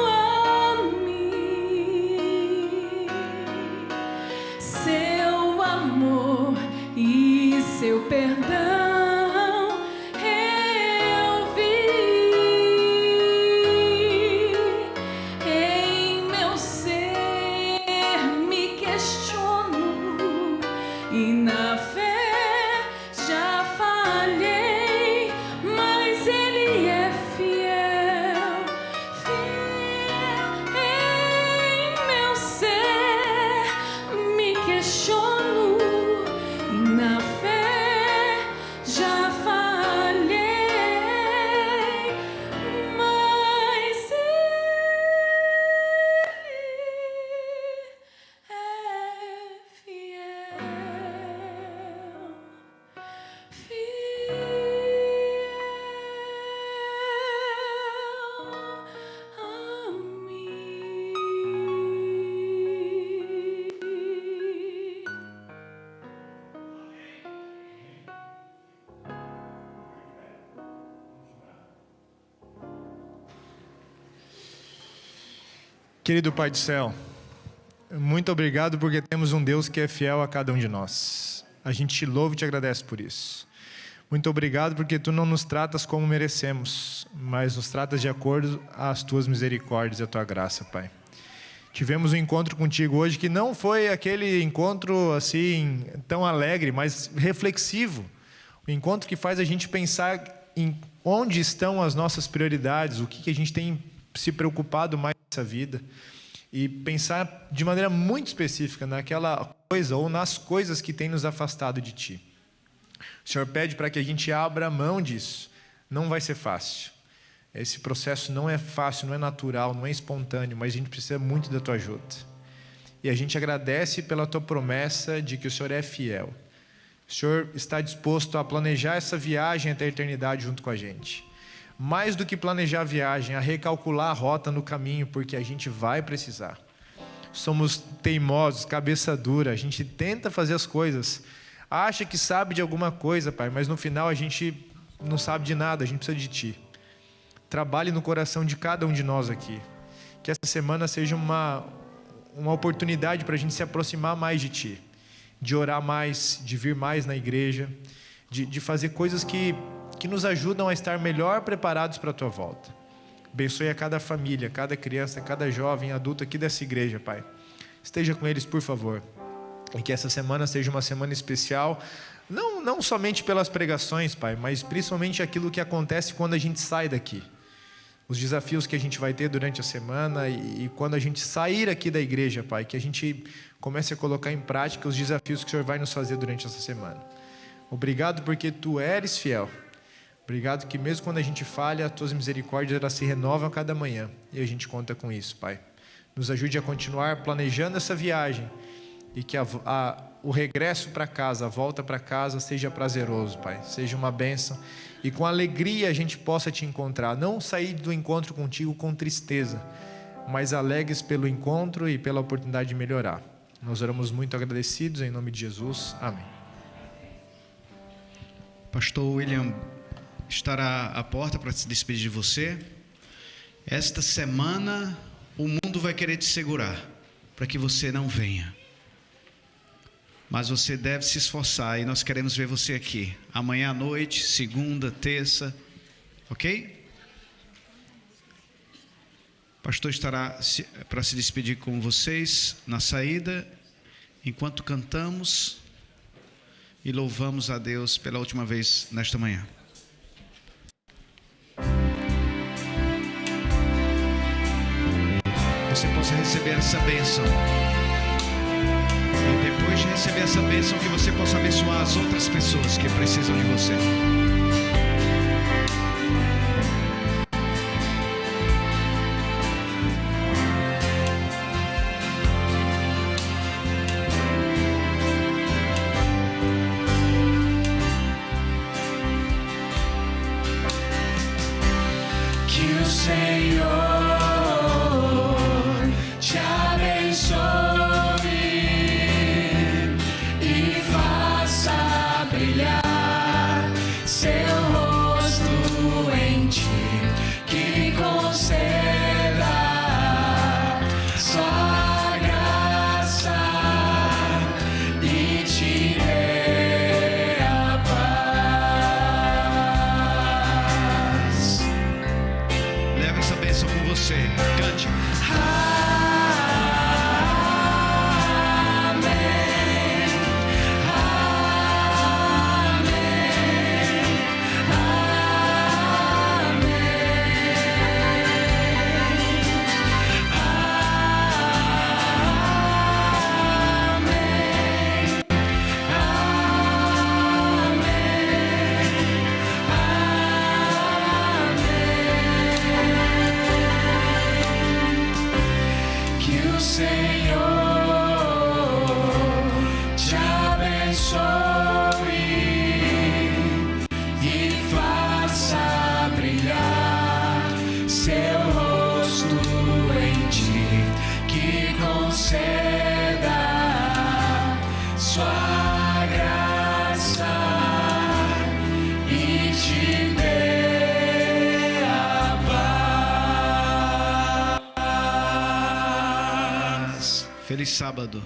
a mim. Seu amor e seu perdão eu vi em meu ser. Me questiono e na fé já falhei, mas Ele é fiel, fiel em meu ser. Me questiono e na fé já falhei, mas Ele é fiel, fiel a mim. Querido Pai do céu, muito obrigado porque temos um Deus que é fiel a cada um de nós. A gente te louva e te agradece por isso. Muito obrigado porque tu não nos tratas como merecemos, mas nos tratas de acordo às tuas misericórdias e à tua graça, Pai. Tivemos um encontro contigo hoje que não foi aquele encontro assim tão alegre, mas reflexivo. O encontro que faz a gente pensar em onde estão as nossas prioridades, o que a gente tem se preocupado mais nessa vida, e pensar de maneira muito específica naquela coisa ou nas coisas que têm nos afastado de Ti. O Senhor pede para que a gente abra mão disso. Não vai ser fácil. Esse processo não é fácil, não é natural, não é espontâneo, mas a gente precisa muito da Tua ajuda. E a gente agradece pela Tua promessa de que o Senhor é fiel. O Senhor está disposto a planejar essa viagem até a eternidade junto com a gente. Mais do que planejar a viagem, a recalcular a rota no caminho, porque a gente vai precisar. Somos teimosos, cabeça dura, a gente tenta fazer as coisas, acha que sabe de alguma coisa, Pai, mas no final a gente não sabe de nada, a gente precisa de Ti. Trabalhe no coração de cada um de nós aqui. Que essa semana seja uma oportunidade para a gente se aproximar mais de Ti, de orar mais, de vir mais na igreja, de fazer coisas que nos ajudam a estar melhor preparados para a Tua volta. Abençoe a cada família, cada criança, cada jovem, adulto aqui dessa igreja, Pai. Esteja com eles, por favor. E que essa semana seja uma semana especial, não somente pelas pregações, Pai, mas principalmente aquilo que acontece quando a gente sai daqui. os desafios que a gente vai ter durante a semana e quando a gente sair aqui da igreja, Pai, que a gente comece a colocar em prática os desafios que o Senhor vai nos fazer durante essa semana. Obrigado porque Tu eres fiel. Obrigado que mesmo quando a gente falha, as Tuas misericórdias elas se renovam a cada manhã e a gente conta com isso, Pai. Nos ajude a continuar planejando essa viagem e que o regresso para casa, a volta para casa seja prazeroso, Pai, seja uma bênção e com alegria a gente possa Te encontrar, não sair do encontro contigo com tristeza, mas alegres pelo encontro e pela oportunidade de melhorar. Nós oramos muito agradecidos em nome de Jesus, amém. Pastor William estará à porta para se despedir de você. Esta semana o mundo vai querer te segurar para que você não venha, mas você deve se esforçar e nós queremos ver você aqui amanhã à noite, segunda, terça, ok? O pastor estará para se despedir com vocês na saída, enquanto cantamos e louvamos a Deus pela última vez nesta manhã. Você possa receber essa bênção. E depois de receber essa bênção, que você possa abençoar as outras pessoas que precisam de você. Que o Senhor te abençoe e faça brilhar seu rosto em ti, que conceda sua graça e te dê a paz. Leve essa bênção com você. Cante. Que o Senhor te abençoe e faça brilhar seu rosto em ti, que conceda sua graça e te dê a paz. Feliz sábado.